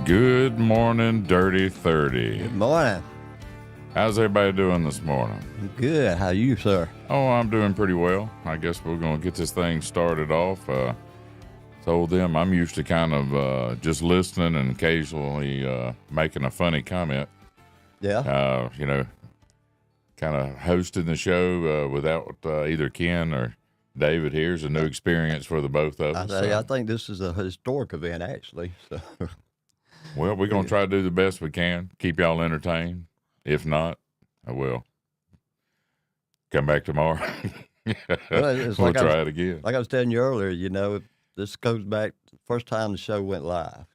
Good morning, Dirty 30. Good morning. How's everybody doing this morning? Good. How you, sir? Oh, I'm doing pretty well. I guess we're going to get this thing started off. Told them I'm used to kind of just listening and occasionally making a funny comment. Yeah. Kind of hosting the show without either Ken or David. Here's a new experience for the both of us. I think this is a historic event, actually. So. Well, we're going to try to do the best we can, keep y'all entertained. If not, I will come back tomorrow. We'll try it again. Like I was telling you earlier, this goes back to the first time the show went live.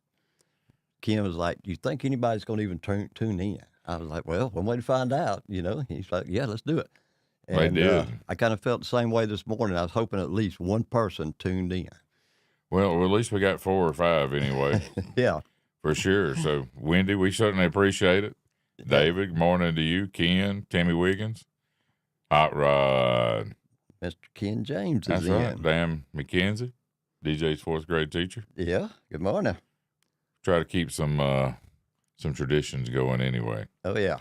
Kim was like, "You think anybody's going to even tune in?" I was like, "Well, I'm waiting to find out." He's like, "Yeah, let's do it." And they did. I kind of felt the same way this morning. I was hoping at least one person tuned in. Well, at least we got 4 or 5 anyway. Yeah. For sure. So, Wendy, we certainly appreciate it. David, good morning to you. Ken, Timmy Wiggins, Hot Rod. Mr. Ken James That's is right. in. Dan McKenzie, DJ's 4th grade teacher. Yeah. Good morning. Try to keep some traditions going anyway. Oh, yeah.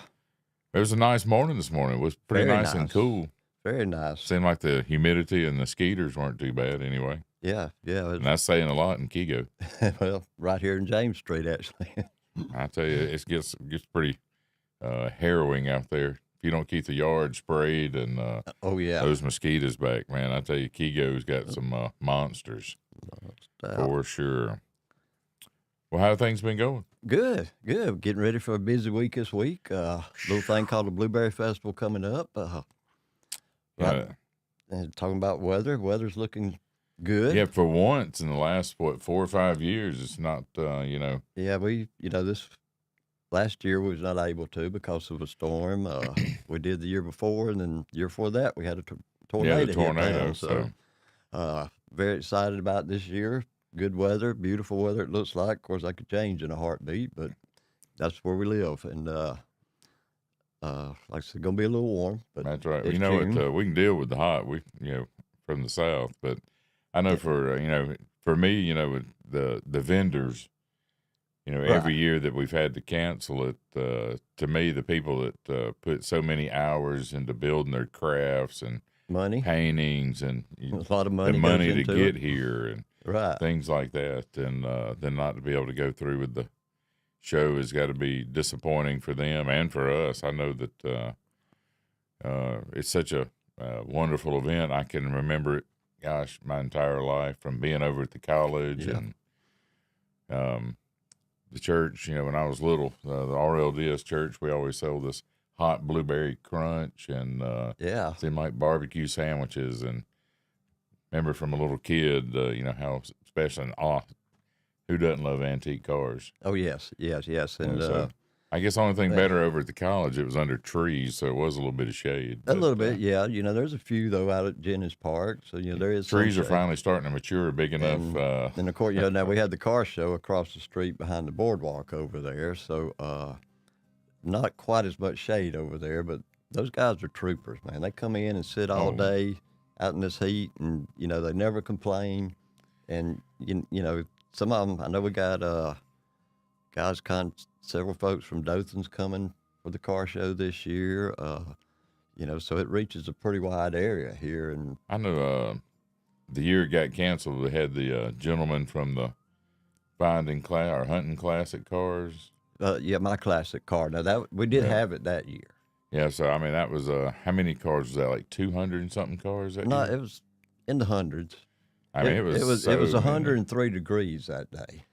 It was a nice morning this morning. It was pretty nice and cool. Very nice. Seemed like the humidity and the skeeters weren't too bad anyway. Yeah. And that's saying a lot in Kego. Well, right here in James Street, actually. I tell you, it gets pretty harrowing out there. If you don't keep the yard sprayed and those mosquitoes back, man, I tell you, Kego's got some monsters for sure. Well, how have things been going? Good. Getting ready for a busy week this week. Little thing called the Blueberry Festival coming up. And talking about weather. Weather's looking good. Yeah, for once in the last 4 or 5 years, it's not. Yeah, this last year we was not able to because of a storm. We did the year before, and then the year before that we had a tornado. Yeah, the tornado. So, very excited about this year. Good weather, beautiful weather. It looks like. Of course, that could change in a heartbeat, but that's where we live. And like I said, gonna be a little warm. But that's right. We can deal with the hot. We from the south, but I know for me, with the vendors, every year that we've had to cancel it, to me, the people that put so many hours into building their crafts and money, paintings, and a lot of money, the money to get here, and things like that, and then not to be able to go through with the show has got to be disappointing for them and for us. I know that it's such a wonderful event. I can remember it, gosh, my entire life from being over at the college and the church. When I was little, the RLDS church, we always sold this hot blueberry crunch and seemed like barbecue sandwiches. And remember from a little kid, how special and who doesn't love antique cars? Oh, yes. And so I guess the only thing better over at the college, it was under trees, so it was a little bit of shade. A little bit, yeah. There's a few, though, out at Jennings Park. So, there is trees are finally starting to mature big enough. And of course, now we had the car show across the street behind the boardwalk over there. So, not quite as much shade over there, but those guys are troopers, man. They come in and sit all day out in this heat, and they never complain. And some of them, I know we got guys, several folks from Dothan's coming for the car show this year. So it reaches a pretty wide area here. And I know the year it got canceled, they had the gentleman from the hunting classic cars. My classic car. Now we did have it that year. Yeah, so I mean that was how many cars was that? Like 200 and something cars that year? It was in the hundreds. I mean, it was 103 degrees that day,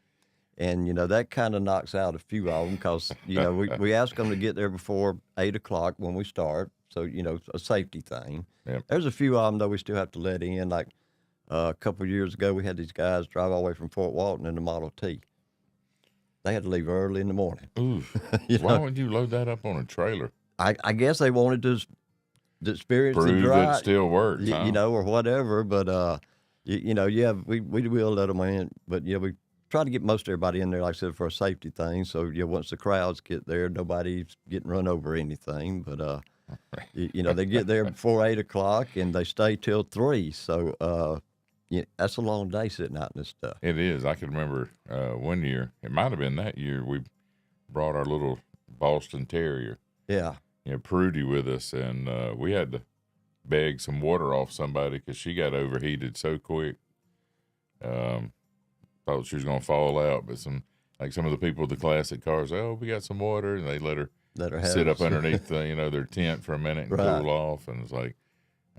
and that kind of knocks out a few of them because we ask them to get there before 8:00 when we start, so a safety thing. Yep. There's a few of them though we still have to let in. Like a couple of years ago, we had these guys drive all the way from Fort Walton in the Model T. They had to leave early in the morning. Ooh, why would you load that up on a trailer? I guess they wanted to experience prove the drive, it still works, or whatever. But we will let them in. But we try to get most everybody in there, like I said, for a safety thing. So once the crowds get there, nobody's getting run over or anything. But they get there before 8:00 and they stay till 3. So that's a long day sitting out in this stuff. It is. I can remember one year. It might have been that year we brought our little Boston Terrier. Yeah. Prudy with us, and we had to beg some water off somebody because she got overheated so quick. Thought she was going to fall out, but some of the people with the classic cars, we got some water, and they let her sit up underneath their tent for a minute and cool off, and it's like,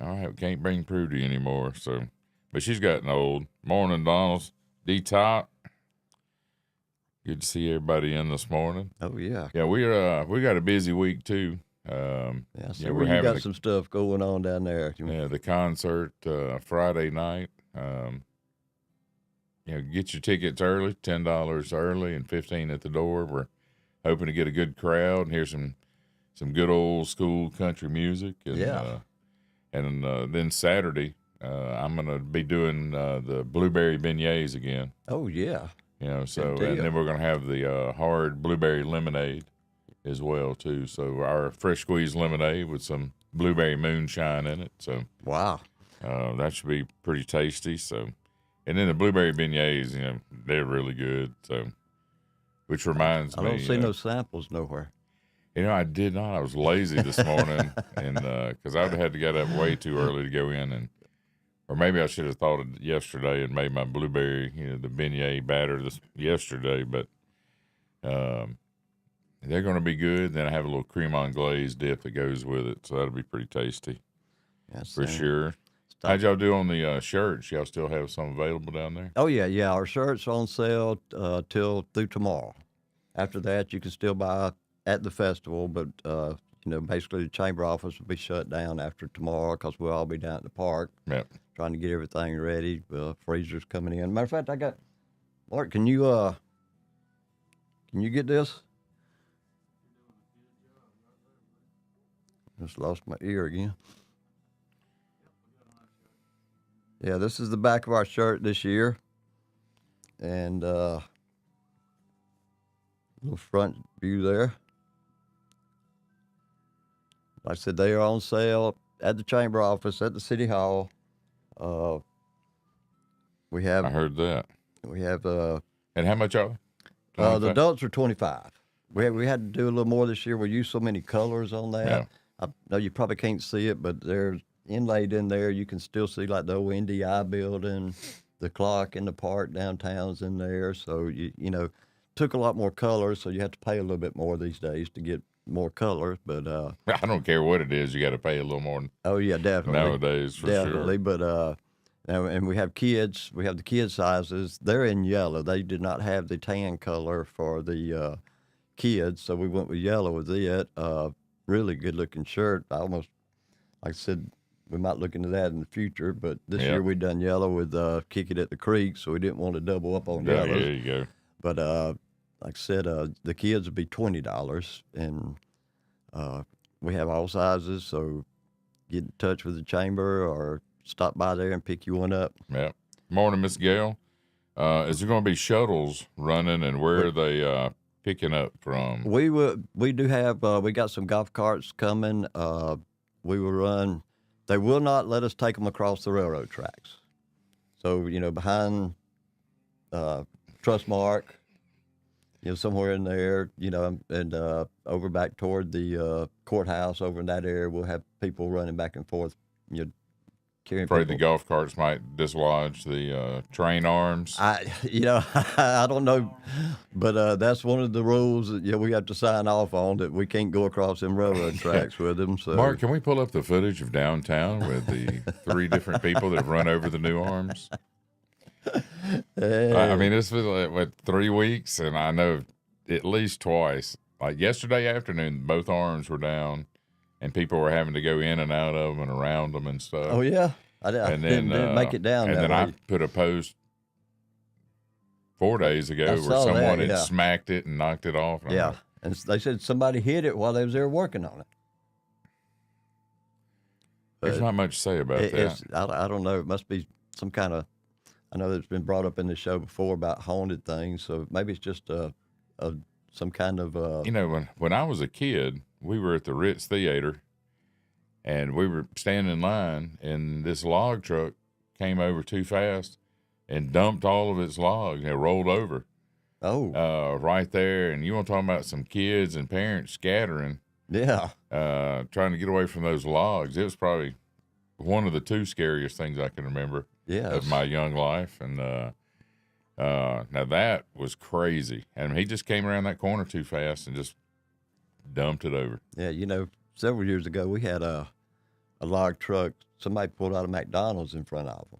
all right, we can't bring Prudy anymore. So, but she's gotten old. Morning, Donald's D-Top. Good to see everybody in this morning. Oh yeah. Yeah, we got a busy week too. So we got some stuff going on down there. Yeah, the concert Friday night. Get your tickets early, $10 early and $15 at the door. We're hoping to get a good crowd and hear some good old school country music. And, and then Saturday, I'm gonna be doing the blueberry beignets again. Oh yeah. And then we're gonna have the hard blueberry lemonade as well too. So our fresh squeezed lemonade with some blueberry moonshine in it. So wow, that should be pretty tasty. So, and then the blueberry beignets, they're really good. So, which reminds me, I don't see no samples nowhere. I did not. I was lazy this morning, and because I had to get up way too early to go in, or maybe I should have thought of it yesterday and made my blueberry, the beignet batter yesterday, but. They're going to be good. Then I have a little cream anglaise dip that goes with it, so that'll be pretty tasty for sure. How'd y'all do on the shirts? Y'all still have some available down there? Oh yeah. Our shirts are on sale through tomorrow. After that, you can still buy at the festival, but basically the chamber office will be shut down after tomorrow because we'll all be down at the park trying to get everything ready. Freezer's coming in. Matter of fact, I got Mark. Can you get this? Just lost my ear again. Yeah, this is the back of our shirt this year. And little front view there. Like I said, they are on sale at the chamber office, at the city hall. I heard that. We have and how much are they? The adults are $25. We had to do a little more this year. We used so many colors on that. Yeah. I know you probably can't see it, but they're inlaid in there. You can still see like the old NDI building, the clock in the park downtown's in there. So took a lot more colors. So you have to pay a little bit more these days to get more colors. But I don't care what it is, you got to pay a little more. Oh yeah, definitely nowadays for definitely. Sure. But and we have kids. We have the kid sizes. They're in yellow. They did not have the tan color for the kids, so we went with yellow with it. Really good looking shirt. I almost, like I said, we might look into that in the future, but this year we done yellow with Kick It at the Creek, so we didn't want to double up on yellows. There you go. But like I said, the kids would be $20, and we have all sizes, so get in touch with the chamber or stop by there and pick you one up. Yeah. Morning, Miss Gail. Is there going to be shuttles running, and where are they picking up from? We do have we got some golf carts coming. We will run They will not let us take them across the railroad tracks. So, behind Trustmark, somewhere in there, and over back toward the courthouse over in that area, we'll have people running back and forth, carrying Afraid people. the golf carts might dislodge the train arms. I don't know, but that's one of the rules that we have to sign off on, that we can't go across them railroad tracks with them. So, Mark, can we pull up the footage of downtown with the 3 different people that have run over the new arms? I mean, this was like 3 weeks, and I know at least twice. Like yesterday afternoon, both arms were down, and people were having to go in and out of them and around them and stuff. Oh yeah, I didn't make it down. And that then way. I put a post 4 days ago where someone had smacked it and knocked it off. And and they said somebody hit it while they was there working on it. There's not much to say about that. I don't know. It must be some kind of. I know it's been brought up in the show before about haunted things, so maybe it's just some kind of. When I was a kid, we were at the Ritz Theater, and we were standing in line, and this log truck came over too fast and dumped all of its logs. It rolled over. Oh. Right there, and you want to talk about some kids and parents scattering. Yeah. Trying to get away from those logs. It was probably one of the 2 scariest things I can remember. Of my young life. And now that was crazy. And he just came around that corner too fast and just dumped it over. Yeah, several years ago we had a log truck. Somebody pulled out a McDonald's in front of them,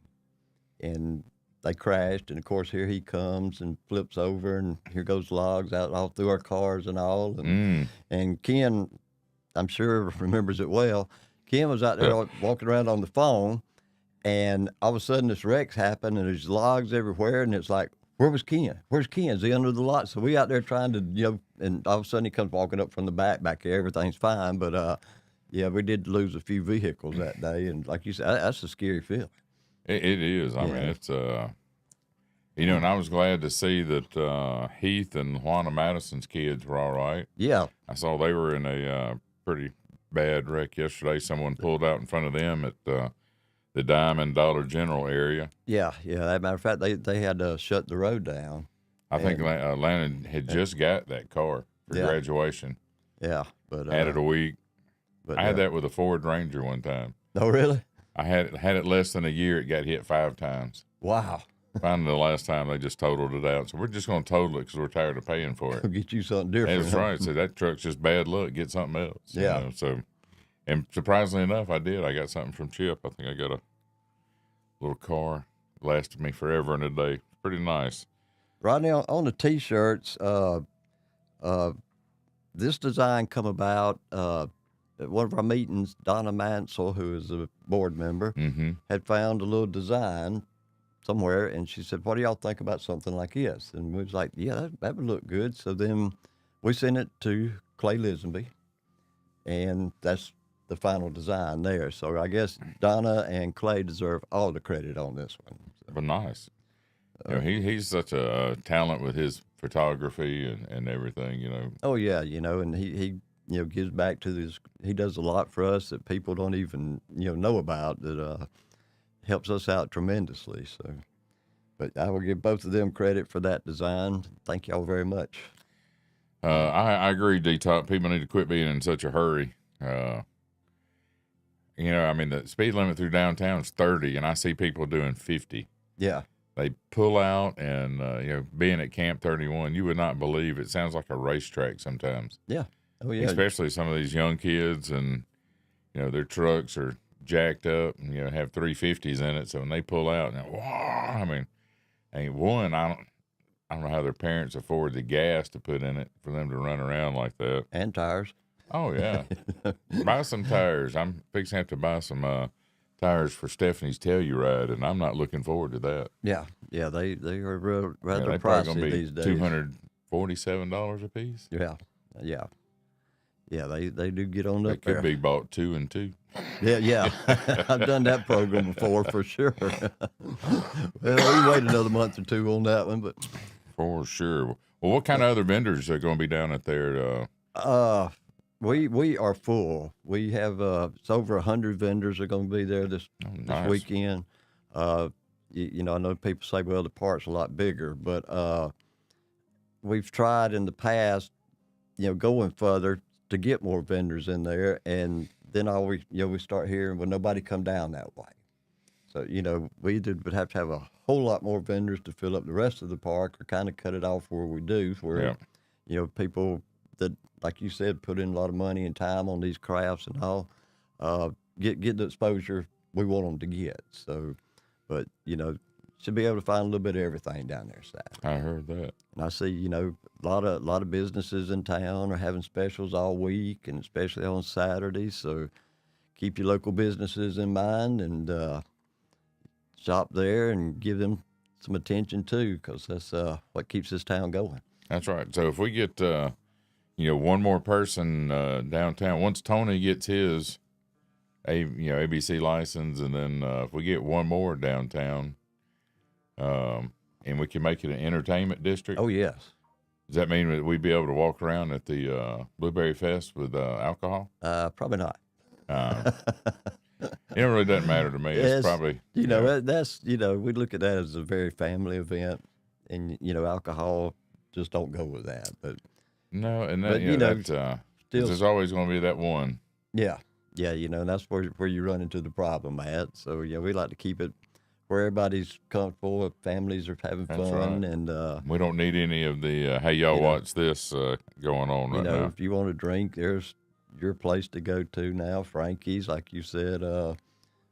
and they crashed. And of course, here he comes and flips over, and here goes logs out all through our cars and all. And Ken, I'm sure remembers it well. Ken was out there walking around on the phone. And all of a sudden, this wreck's happened, and there's logs everywhere, and it's like, where was Ken? Where's Ken? Is he under the lot? So we out there trying to, and all of a sudden he comes walking up from the back here. Everything's fine, but we did lose a few vehicles that day, and like you said, that's a scary feeling. It is. I mean, it's and I was glad to see that Heath and Juana Madison's kids were all right. Yeah, I saw they were in a pretty bad wreck yesterday. Someone pulled out in front of them at the Diamond Dollar General area. Yeah. As a matter of fact, they had to shut the road down. I think Landon had just got that car for graduation. Yeah, but had it a week. But I had that with a Ford Ranger one time. Oh, really? I had it less than a year. It got hit 5 times. Wow. Finally, the last time they just totaled it out. So we're just going to total it because we're tired of paying for it. Get you something different. That's right. So that truck's just bad luck. Get something else. Yeah. So, and surprisingly enough, I did. I got something from Chip. I think I got a little car. Lasted me forever and a day. Pretty nice. Rodney, on the T-shirts, this design come about at one of our meetings. Donna Mansell, who is a board member, had found a little design somewhere, and she said, what do y'all think about something like this? And we was like, yeah, that would look good. So then we sent it to Clay Lisenby, and that's the final design there. So I guess Donna and Clay deserve all the credit on this one. So. But nice. He's such a talent with his photography and everything, Oh, yeah, and he gives back to this. He does a lot for us that people don't even, know about, that helps us out tremendously. So, but I will give both of them credit for that design. Thank y'all very much. I agree, D-Top. People need to quit being in such a hurry. I mean, the speed limit through downtown is 30, and I see people doing 50. Yeah. They pull out, and, being at Camp 31, you would not believe it sounds like a racetrack sometimes. Yeah. Oh, yeah. Especially some of these young kids, and, their trucks are jacked up and, have 350s in it. So when they pull out, I don't know how their parents afford the gas to put in it for them to run around like that. And tires. Oh, yeah. Buy some tires. I'm fixing to have to buy some tires for Stephanie's Telluride, and I'm not looking forward to that. Yeah. Yeah, they are rather they pricey these days. $247 a piece. Yeah. Yeah. Yeah, they do get on up there. They could be bought 2 and 2. Yeah. I've done that program before for sure. Well, we wait another month or two on that one, but for sure. Well, what kind of other vendors are going to be down at there? We are full. We have it's over 100 vendors are going to be there this Nice. weekend. I know people say, well, the park's a lot bigger, but we've tried in the past, going further to get more vendors in there, and then we start hearing, well, nobody come down that way. So, we either would have to have a whole lot more vendors to fill up the rest of the park, or kind of cut it off where we do, where, people that, like you said, put in a lot of money and time on these crafts and all, get the exposure we want them to get. So, but, should be able to find a little bit of everything down there Saturday. I heard that. And I see, a lot of businesses in town are having specials all week, and especially on Saturdays. So keep your local businesses in mind, and shop there and give them some attention too, because that's what keeps this town going. That's right. So if we get one more person downtown, once Tony gets his ABC license, and then if we get one more downtown, and we can make it an entertainment district. Oh yes. Does that mean that we'd be able to walk around at the Blueberry Fest with alcohol? Probably not. It really doesn't matter to me. It's probably that's we look at that as a very family event, and alcohol just don't go with that. But no, and that still, there's always going to be that one. Yeah, and that's where you run into the problem at. So we like to keep it where everybody's comfortable, families are having fun, right. And we don't need any of the hey, y'all watch this going on right now. If you want to drink, there's your place to go to now. Frankie's, like you said.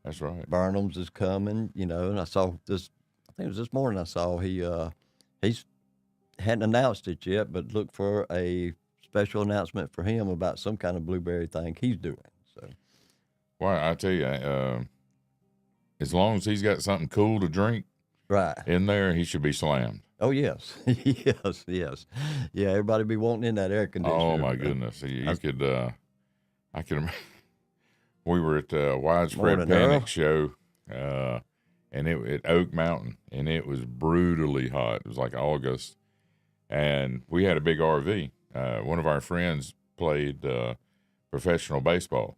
That's right. Burnham's is coming, and I saw this. I think it was this morning. I saw he's hadn't announced it yet, but look for a special announcement for him about some kind of blueberry thing he's doing. So, well, I tell you, as long as he's got something cool to drink, right in there, he should be slammed. Oh yes, yes. Yeah, everybody be wanting in that air conditioner. Oh my goodness, you could. I can. We were at the Widespread Panic show, and at Oak Mountain, and it was brutally hot. It was like August, and we had a big RV. One of our friends played professional baseball,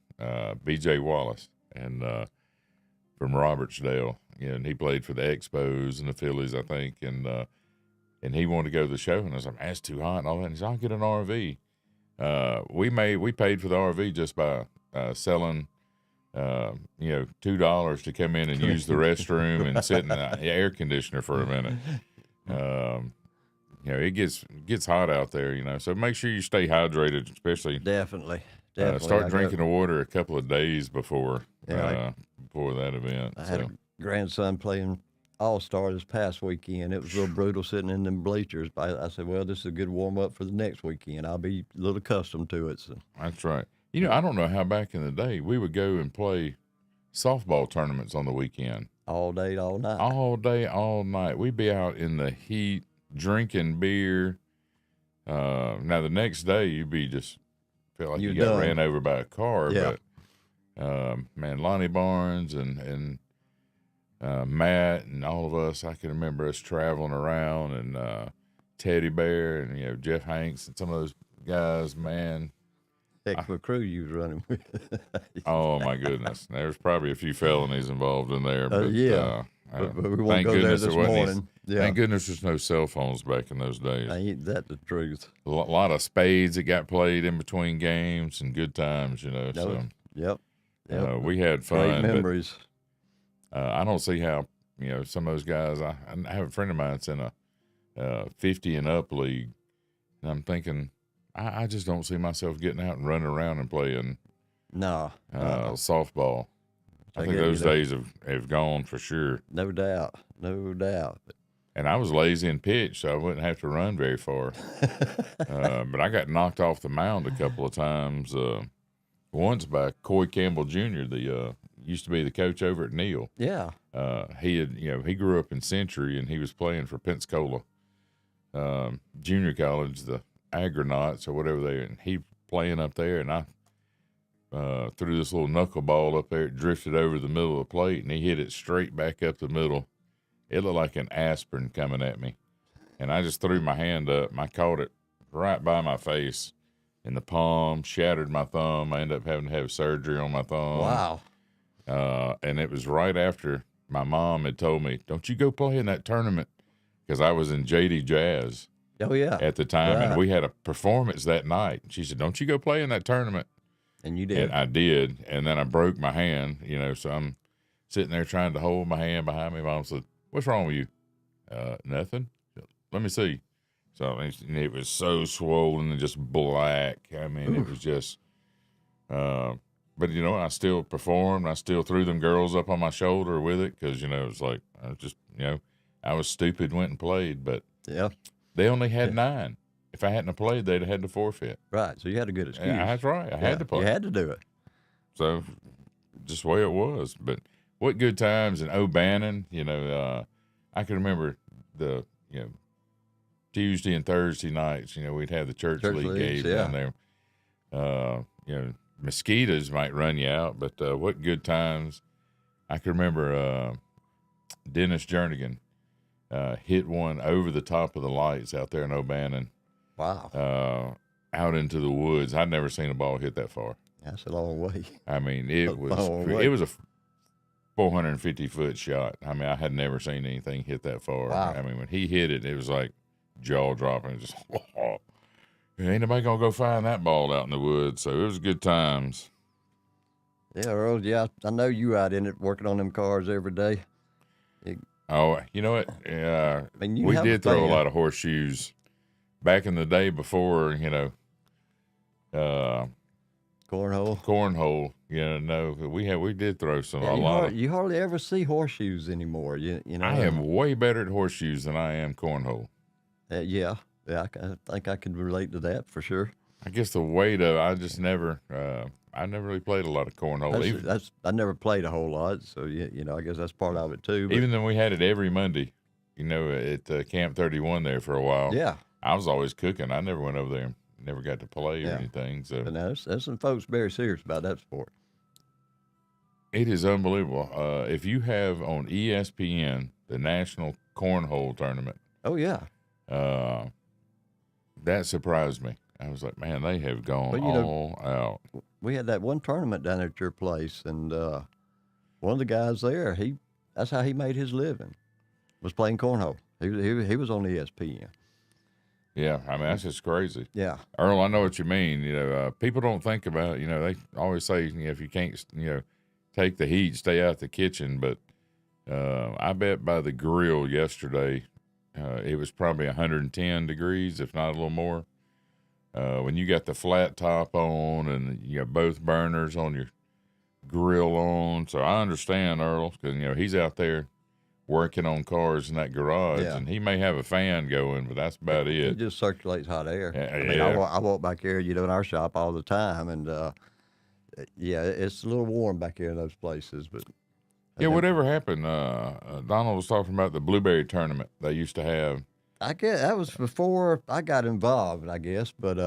B.J. Wallace, and from Robertsdale, and he played for the Expos and the Phillies, I think, and he wanted to go to the show, and I was like, man, it's too hot and all that. And he said, I'll get an RV. We paid for the RV just by selling. $2 to come in and use the restroom and sit in the air conditioner for a minute. It gets hot out there, so make sure you stay hydrated, especially. Definitely. Start drinking the water a couple of days before that event. I had a grandson playing All-Star this past weekend. It was a little brutal sitting in them bleachers, but I said, well, this is a good warm-up for the next weekend. I'll be a little accustomed to it. So. That's right. I don't know how back in the day we would go and play softball tournaments on the weekend. All day, all night. All day, all night. We'd be out in the heat, drinking beer. Now, the next day, you'd be just feel like you got ran over by a car. Yeah. But, man, Lonnie Barnes and Matt and all of us, I can remember us traveling around, and Teddy Bear and, Jeff Hanks and some of those guys, man. Heck of a crew you was running with. Oh my goodness! There's probably a few felonies involved in there, but but we won't go there this morning. Thank goodness there's no cell phones back in those days. Ain't that the truth? A lot of spades that got played in between games and good times, So yep. We had fun. Great memories. But, I don't see how some of those guys. I have a friend of mine that's in a 50 and up league, and I'm thinking. I just don't see myself getting out and running around and playing softball. I think those days have gone for sure. No doubt. And I was lazy and pitched, so I wouldn't have to run very far. But I got knocked off the mound a couple of times. Once by Coy Campbell Jr., the used to be the coach over at Neal. Yeah. He grew up in Century, and he was playing for Pensacola Junior College, the Agronauts or whatever and he playing up there, and I threw this little knuckleball up there. It drifted over the middle of the plate, and he hit it straight back up the middle. It looked like an aspirin coming at me, and I just threw my hand up, and I caught it right by my face, in the palm, shattered my thumb. I ended up having to have surgery on my thumb. Wow. And it was right after my mom had told me, don't you go play in that tournament, because I was in JD Jazz. Oh, yeah. At the time, and we had a performance that night. She said, don't you go play in that tournament. And you did. And I did, and then I broke my hand, so I'm sitting there trying to hold my hand behind me. Mom said, what's wrong with you? Nothing. Let me see. So it was so swollen and just black. I mean, It was just, but I still performed. I still threw them girls up on my shoulder with it, because, it was like, I was just, I was stupid, went and played, but yeah. They only had 9. If I hadn't played, they'd have had to forfeit. Right. So you had a good excuse. That's right. I had to play. You had to do it. So just the way it was. But what good times in O'Bannon, I can remember the, Tuesday and Thursday nights, we'd have the church league game down there. Mosquitoes might run you out, but what good times. I can remember Dennis Jernigan hit one over the top of the lights out there in O'Bannon. Wow. Out into the woods. I'd never seen a ball hit that far. That's a long way. I mean, it was a 450-foot shot. I mean, I had never seen anything hit that far. Wow. I mean, when he hit it, it was like jaw dropping. Just, ain't nobody gonna go find that ball out in the woods. So it was good times. Yeah, Earl. Yeah, I know you out in it working on them cars every day. Oh, you know what? We did throw a lot of horseshoes back in the day before, cornhole. We did throw some. You hardly ever see horseshoes anymore. You know. I am way better at horseshoes than I am cornhole. Yeah. I think I can relate to that for sure. I guess the weight of I just never. I never really played a lot of cornhole. I never played a whole lot, so I guess that's part of it too. Even though we had it every Monday, at Camp 31 there for a while. Yeah, I was always cooking. I never went over there and never got to play or anything. So, but now there's some folks very serious about that sport. It is unbelievable. If you have on ESPN the National Cornhole Tournament. Oh yeah. That surprised me. I was like, man, they have gone all out. We had that one tournament down at your place, and one of the guys there, that's how he made his living, was playing cornhole. He was on ESPN. Yeah, I mean, that's just crazy. Yeah. Earl, I know what you mean. People don't think about, they always say, if you can't, take the heat, stay out the kitchen. But I bet by the grill yesterday, it was probably 110 degrees, if not a little more. When you got the flat top on and you got both burners on your grill on. So I understand Earl, because, he's out there working on cars in that garage, and he may have a fan going, but that's about it. It just circulates hot air. Yeah, I walk back here, in our shop all the time, and it's a little warm back here in those places. But whatever happened? Donald was talking about the blueberry tournament they used to have. I guess that was before I got involved, I guess. But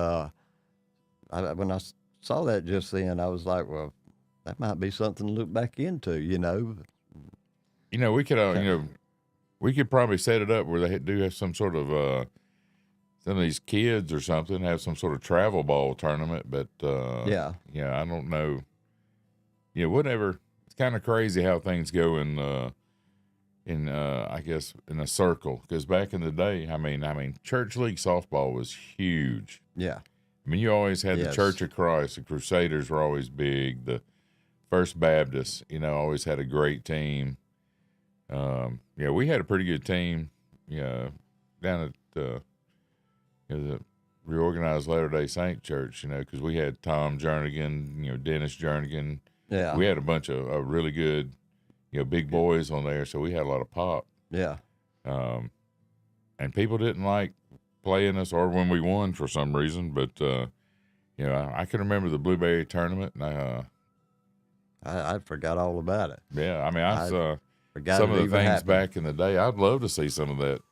when I saw that just then, I was like, well, that might be something to look back into, We could, we could probably set it up where they do have some sort of, some of these kids or something have some sort of travel ball tournament. But, I don't know. Whatever. It's kind of crazy how things go in I guess in a circle, because back in the day, I mean, church league softball was huge. Yeah. I mean, you always had the Church of Christ. The Crusaders were always big. The First Baptist, always had a great team. We had a pretty good team. Down at the Reorganized Latter-day Saint Church. Because we had Tom Jernigan, Dennis Jernigan. Yeah. We had a bunch of really good, big boys on there. So we had a lot of pop. Yeah. And people didn't like playing us or when we won for some reason. But, I can remember the Blueberry tournament. And I forgot all about it. Yeah. I mean, I saw some of the things back in the day. I'd love to see some of that.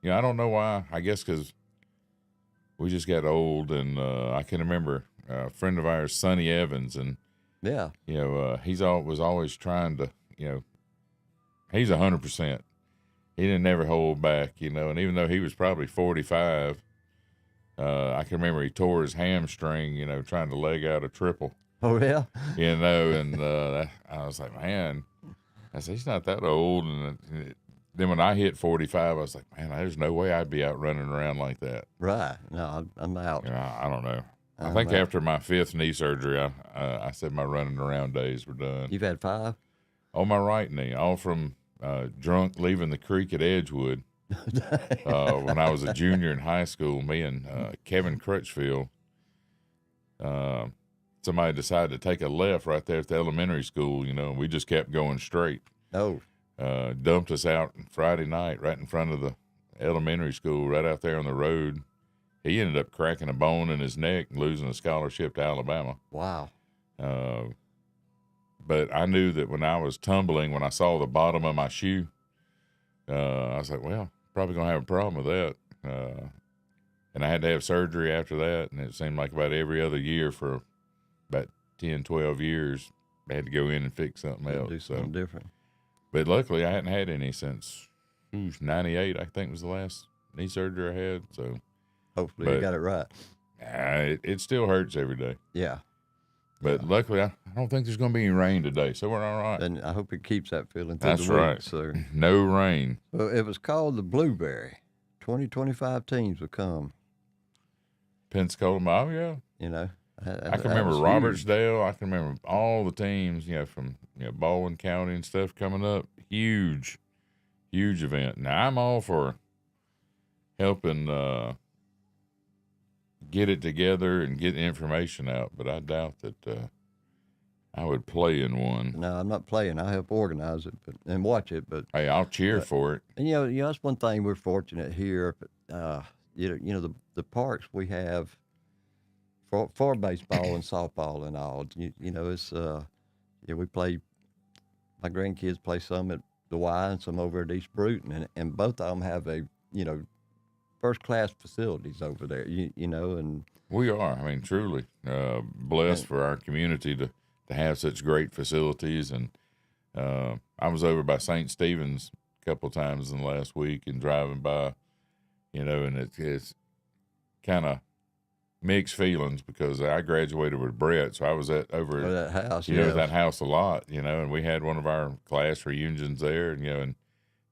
I don't know why. I guess because we just got old. And I can remember a friend of ours, Sonny Evans, and yeah, was always trying to, he's 100%. He didn't never hold back, and even though he was probably 45, I can remember he tore his hamstring, trying to leg out a triple. Oh, yeah? And I was like, man, I said, he's not that old. And then when I hit 45, I was like, man, there's no way I'd be out running around like that. Right. No, I'm out. I don't know. I think after my 5th knee surgery, I said my running around days were done. You've had 5? On my right knee, all from drunk leaving the creek at Edgewood. When I was a junior in high school, me and Kevin Crutchfield, somebody decided to take a left right there at the elementary school, and we just kept going straight. Oh. Dumped us out Friday night right in front of the elementary school, right out there on the road. He ended up cracking a bone in his neck and losing a scholarship to Alabama. Wow. But I knew that when I was tumbling, when I saw the bottom of my shoe, I was like, well, probably going to have a problem with that. And I had to have surgery after that, and it seemed like about every other year for about 10, 12 years, I had to go in and fix something else. Do something different. But luckily, I hadn't had any since 98, I think was the last knee surgery I had. So hopefully you got it right. It still hurts every day. Yeah. But luckily, I don't think there's going to be any rain today, so we're all right. And I hope it keeps that feeling through That's the week. right. So. No rain. Well, it was called the Blueberry. 25 teams would come. Pensacola, oh, yeah. I can remember Robertsdale. I can remember all the teams, from Baldwin County and stuff coming up. Huge event. Now, I'm all for helping get it together and get the information out, but I doubt that I would play in one. No, I'm not playing. I help organize it and watch it. But hey, I'll cheer for it. And that's one thing we're fortunate here. The parks we have for baseball and softball and all. It's we play. My grandkids play some at the Y and some over at East Bruton, and both of them have a first-class facilities over there, and we are. I mean, truly blessed for our community to have such great facilities. And I was over by St. Stephen's a couple of times in the last week and driving by, and it's kind of mixed feelings because I graduated with Brett, so I was over at that house, that house a lot, and we had one of our class reunions there, and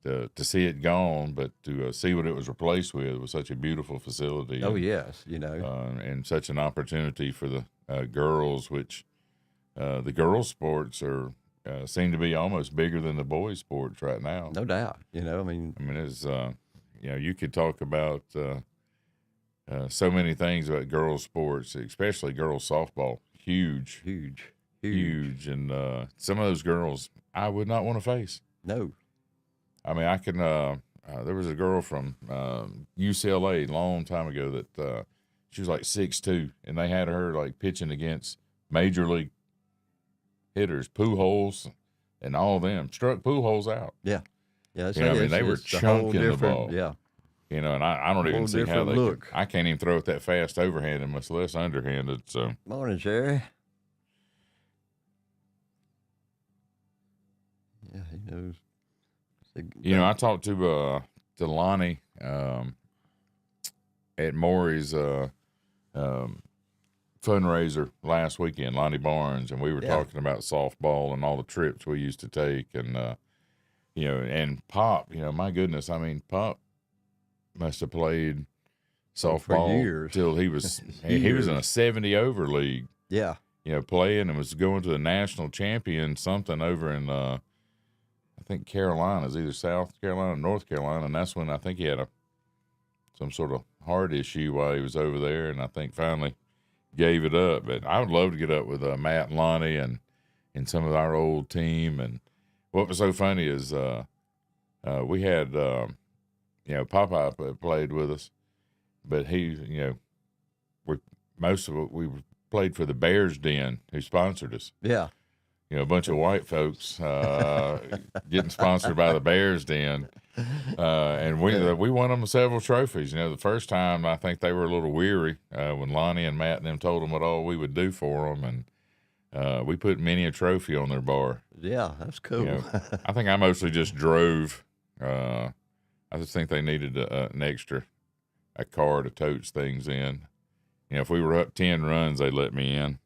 to see it gone, but to see what it was replaced with was such a beautiful facility. Oh, yes, and such an opportunity for the girls, which the girls' sports are seem to be almost bigger than the boys' sports right now. No doubt. It's you could talk about so many things about girls' sports, especially girls' softball. Huge. And some of those girls I would not want to face. No. I mean, I can. There was a girl from UCLA a long time ago that she was like 6'2", and they had her like pitching against major league hitters, Pujols, and all of them. Struck Pujols out. Yeah. They were chunking the ball. Yeah. And I don't even see how they look. I can't even throw it that fast overhanded, much less underhanded. So morning, Sherry. Yeah, he knows. I talked to Lonnie at Maury's fundraiser last weekend, Lonnie Barnes, and we were talking about softball and all the trips we used to take, and and Pop. My goodness, I mean, Pop must have played softball till he was he was in a 70 over league. Yeah, playing and was going to the national champion something over in. I think Carolina's either South Carolina or North Carolina, and that's when I think he had some sort of heart issue while he was over there, and I think finally gave it up. But I would love to get up with Matt and Lonnie and some of our old team. And what was so funny is we had Popeye played with us, but he we played for the Bears Den, who sponsored us. Yeah. A bunch of white folks getting sponsored by the Bears Den. And we won them several trophies. The first time I think they were a little weary when Lonnie and Matt and them told them what all we would do for them. And we put many a trophy on their bar. Yeah, that's cool. I think I mostly just drove. I just think they needed an extra a car to tote things in. You know, if we were up 10 runs, they let me in.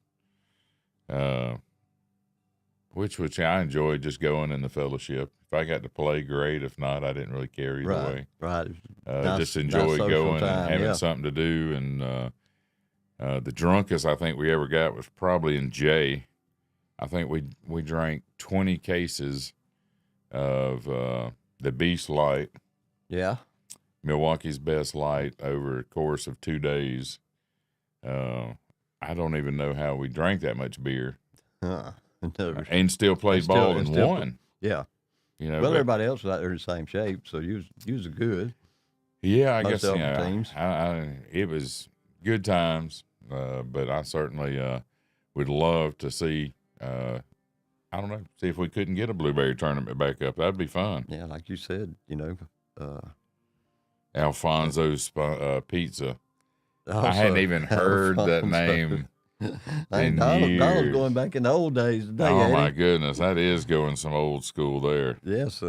Which I enjoyed just going in the fellowship. If I got to play, great. If not, I didn't really care either way. Right. Just enjoy going and having something to do. And the drunkest I think we ever got was probably in J. I think we drank 20 cases of the Beast Light. Yeah. Milwaukee's Best Light over a course of 2 days. I don't even know how we drank that much beer. And still played ball and won. Yeah. You know, well, everybody else was out there in the same shape, so you was good. Yeah, I guess teams. It was good times, but I certainly would love to see. I don't know, see if we couldn't get a blueberry tournament back up. That'd be fun. Yeah, like you said, you know, Alfonso's Pizza. I hadn't even heard that name. Donald's going back in the old days today. Oh my goodness, that is going some old school there. Yes,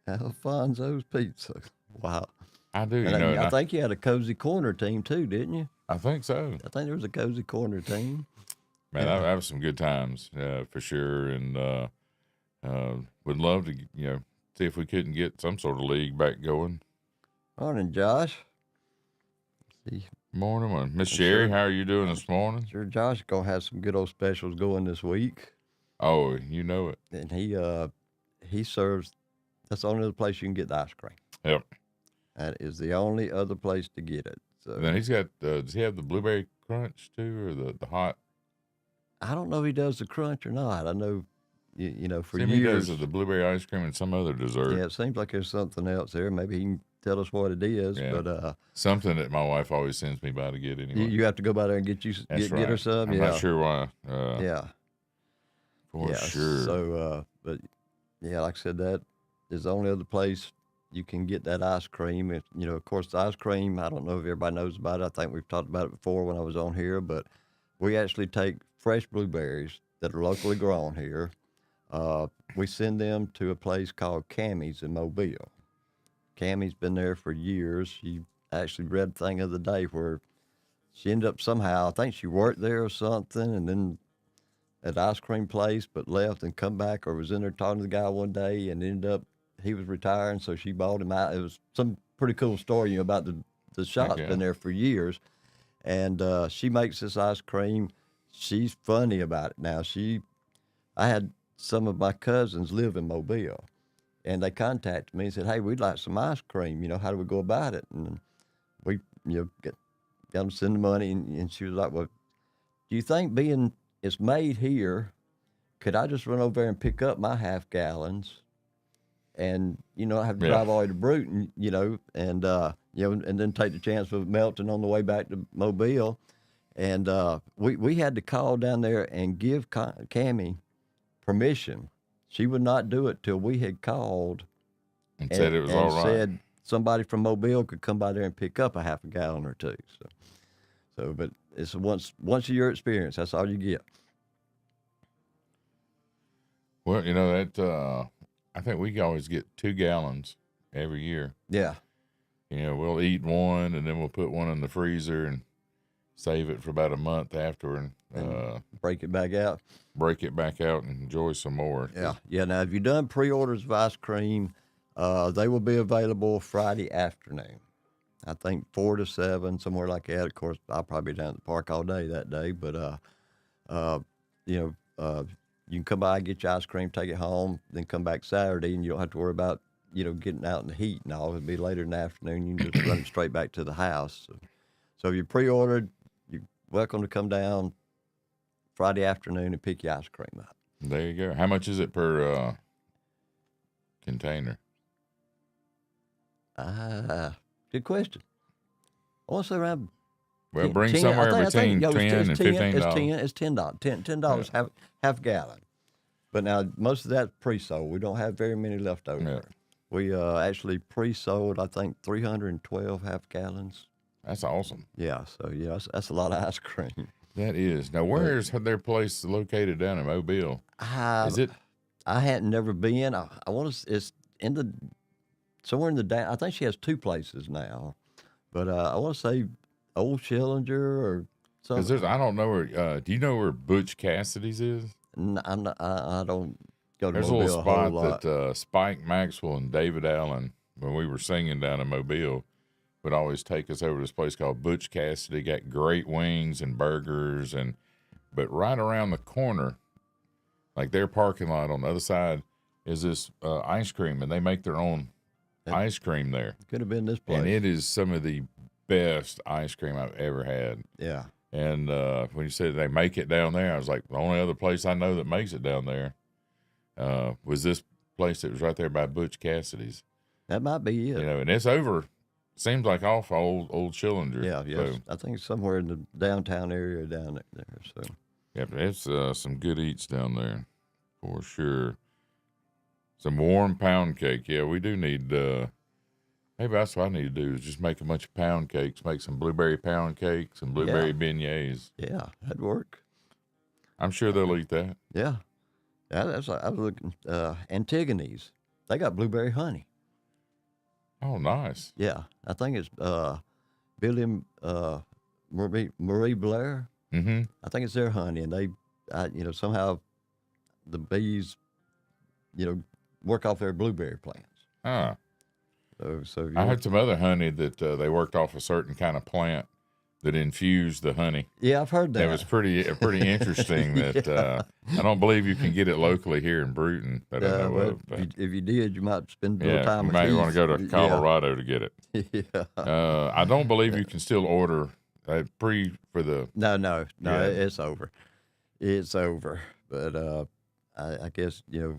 Alfonso's Pizza. Wow. I do. I think you had a Cozy Corner team too, didn't you? I think so. I think there was a Cozy Corner team. Man, that was some good times, for sure. And would love to, see if we couldn't get some sort of league back going. Morning, Josh. See. Morning, Miss Sherry. How are you doing this morning? Sure, Josh gonna have some good old specials going this week. Oh, you know it. And he serves. That's the only other place you can get the ice cream. Yep. That is the only other place to get it. So then he's got. Does he have the blueberry crunch too, or the hot? I don't know if he does the crunch or not. I know, for years. He does the blueberry ice cream and some other dessert. Yeah, it seems like there's something else there. Maybe he can tell us what it is. Yeah. But something that my wife always sends me by to get anyway. You have to go by there and get her some. I'm not sure why. Yeah. For sure. So, but yeah, like I said, that is the only other place you can get that ice cream. Of course, the ice cream, I don't know if everybody knows about it. I think we've talked about it before when I was on here, but we actually take fresh blueberries that are locally grown here. We send them to a place called Cammy's in Mobile. Cammy's been there for years. She actually read a thing of the day where she ended up somehow, I think she worked there or something, and then at the ice cream place, but left and come back, or was in there talking to the guy one day and ended up, he was retiring, so she bought him out. It was some pretty cool story about the shop's been there for years. And she makes this ice cream. She's funny about it now. I had some of my cousins live in Mobile, and they contacted me and said, "Hey, we'd like some ice cream. How do we go about it?" And we, got them to send the money, and she was like, "Well, do you think being it's made here, could I just run over there and pick up my half gallons, and I have to drive all the way to Bruton, and and then take the chance of melting on the way back to Mobile." And we had to call down there and give Cammie permission. She would not do it till we had called and said it was all right. Said somebody from Mobile could come by there and pick up a half a gallon or two. But it's a once a year experience. That's all you get. Well, that I think we always get 2 gallons every year. Yeah. We'll eat one and then we'll put one in the freezer and save it for about a month after and break it back out. Break it back out and enjoy some more. Yeah. Yeah. Now, if you've done pre-orders of ice cream, they will be available Friday afternoon. I think 4 to 7, somewhere like that. Of course, I'll probably be down at the park all day that day, but you can come by, get your ice cream, take it home, then come back Saturday, and you don't have to worry about getting out in the heat and all. It'll be later in the afternoon. You can just run it straight back to the house. So if you pre-ordered, you're welcome to come down Friday afternoon and pick your ice cream up. There you go. How much is it per container? Good question. I want to say around. Well, bring somewhere between $10 and $15. It's $10 half gallon. But now most of that's pre-sold. We don't have very many left over. Yeah. We actually pre-sold, I think, 312 half gallons. That's awesome. Yeah, so that's a lot of ice cream. That is. Now, where is their place located down in Mobile? Is it? I hadn't never been. I want to. It's somewhere in the down. I think she has 2 places now, But I want to say Old Schillinger or Because something. I don't know where. Do you know where Butch Cassidy's is? I'm not. I don't go to There's a little Mobile a whole spot lot. that Spike Maxwell and David Allen, when we were singing down in Mobile, would always take us over to this place called Butch Cassidy. Got great wings and burgers, but right around the corner, like their parking lot on the other side, is this ice cream, and they make their own ice cream there. Could have been this place. And it is some of the best ice cream I've ever had. Yeah. And when you said they make it down there, I was like, the only other place I know that makes it down there was this place that was right there by Butch Cassidy's. That might be it. You know, and it's over. Seems like off old Schillinger. Yeah, yes. So, I think it's somewhere in the downtown area down there. So. yeah, but it's some good eats down there for sure. Some warm pound cake. Yeah, we do need. Maybe that's what I need to do is just make a bunch of pound cakes. Make some blueberry pound cakes and blueberry beignets. Yeah, that'd work. I'm sure they'll eat that. Yeah. Yeah, that's. I was looking. Antigone's. They got blueberry honey. Oh, nice. Yeah, I think it's Billy Marie Blair. Mm-hmm. I think it's their honey, and they, somehow the bees, work off their blueberry plants. Ah. So I had some other honey that they worked off a certain kind of plant that infused the honey. Yeah, I've heard that. It was pretty interesting. That I don't believe you can get it locally here in Bruton. That I know of. If you did, you might spend a little time. You might want to go to Colorado to get it. Yeah. I don't believe you can still order for the. No, it's over. It's over. But I guess if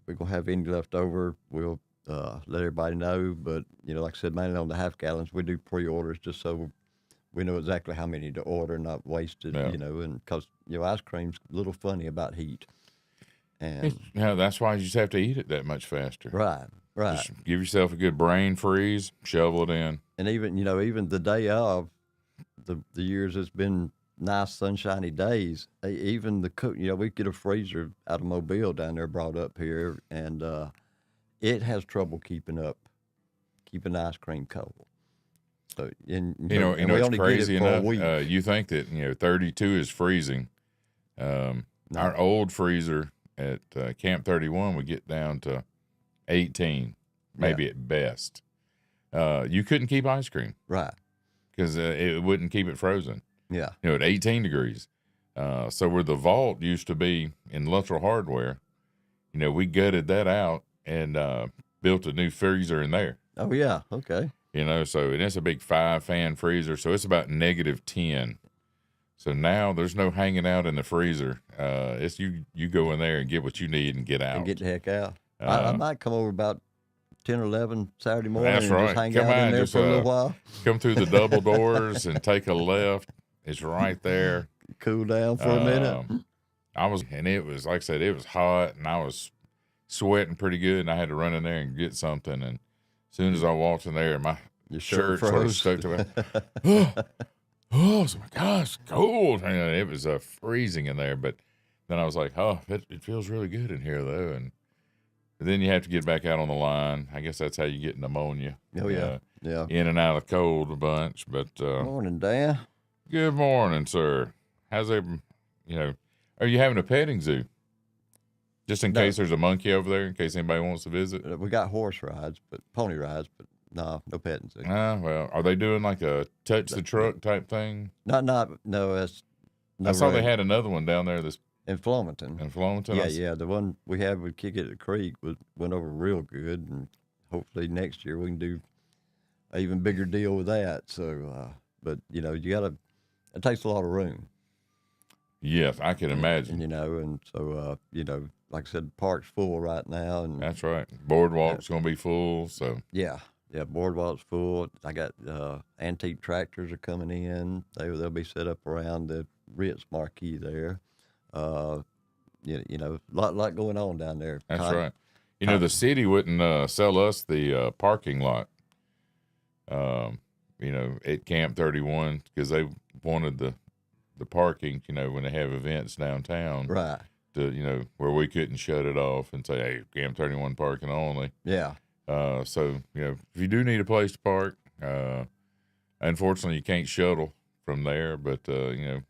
we're gonna have any left over, we'll let everybody know. But like I said, mainly on the half gallons, we do pre-orders just so we know exactly how many to order, not wasted. Yeah. And because ice cream's a little funny about heat. And that's why you just have to eat it that much faster. right. Just give yourself a good brain freeze, shovel it in. And even the day of the years it's been nice sunshiny days, even the cook, we get a freezer out of Mobile down there brought up here, and it has trouble keeping ice cream cold. So and we it's only crazy get it for enough. a week. You think that 32 is freezing. Our old freezer at Camp 31 would get down to 18, maybe at best. You couldn't keep ice cream, Right. because it wouldn't keep it frozen. Yeah. At 18 degrees. So where the vault used to be in Luttrell Hardware, we gutted that out and built a new freezer in there. Oh yeah. Okay. So and it's a big 5-fan freezer, so it's about -10. So now there's no hanging out in the freezer. It's you go in there and get what you need and get out. And get the heck out. I might come over about 10 or 11 Saturday morning That's and right. just hang Come out in on, there just, for a little while. Come through the double doors and take a left. It's right there. Cool down for a minute. It was, like I said, it was hot, and I was sweating pretty good, and I had to run in there and get something. And as soon as I walked in there, my shirt sort of stuck to my, oh my gosh, cold. And it was freezing in there. But then I was like, it feels really good in here, though. And then you have to get back out on the line. I guess that's how you get pneumonia. Oh, yeah. Yeah. In and out of cold a bunch. But Morning, Dan. Good morning, sir. How's it, are you having a petting zoo? Just in case there's a monkey over there, in case anybody wants to visit? We got horse rides, pony rides, but no petting zoo. Well, are they doing like a touch the truck type thing? No, that's I saw they had another one down there in Flomaton. Yeah, the one we had with Kick It at Creek went over real good, and hopefully next year we can do an even bigger deal with that. So, but it takes a lot of room. Yes, I can imagine. And so like I said, the park's full right now, and that's right. Boardwalk's going to be full, so yeah, boardwalk's full. I got antique tractors are coming in. They'll be set up around the Ritz marquee there. A lot going on down there. That's right. The city wouldn't sell us the parking lot. At Camp 31 because they wanted the parking. When they have events downtown, right? To where we couldn't shut it off and say, hey, Camp 31 parking only. Yeah. So if you do need a place to park, unfortunately, you can't shuttle from there, but Well,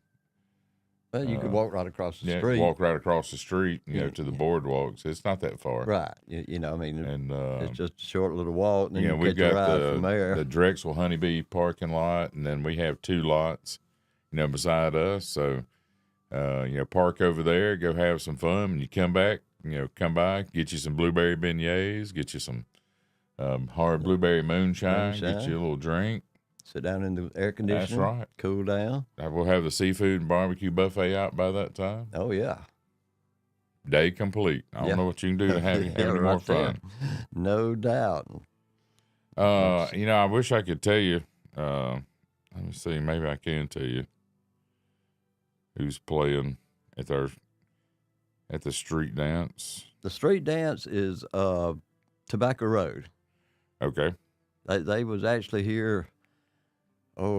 you could walk right across the yeah, street. walk right across the street, to the boardwalks. It's not that far, Right. I mean, and it's just a short little walk, and then you we've catch a got ride from there. the Drexel Honeybee parking lot, and then we have 2 lots, beside us. So, park over there, go have some fun, and you come back. Come by, get you some blueberry beignets, get you some hard blueberry moonshine, get you a little drink. Sit down in the air conditioning. That's right. Cool down. We'll have the seafood and barbecue buffet out by that time. Oh, yeah. Day complete. I don't know what you can do to have any more fun. No doubt. I wish I could tell you. Let me see. Maybe I can tell you who's playing at the street dance. The street dance is Tobacco Road. Okay. They was actually here,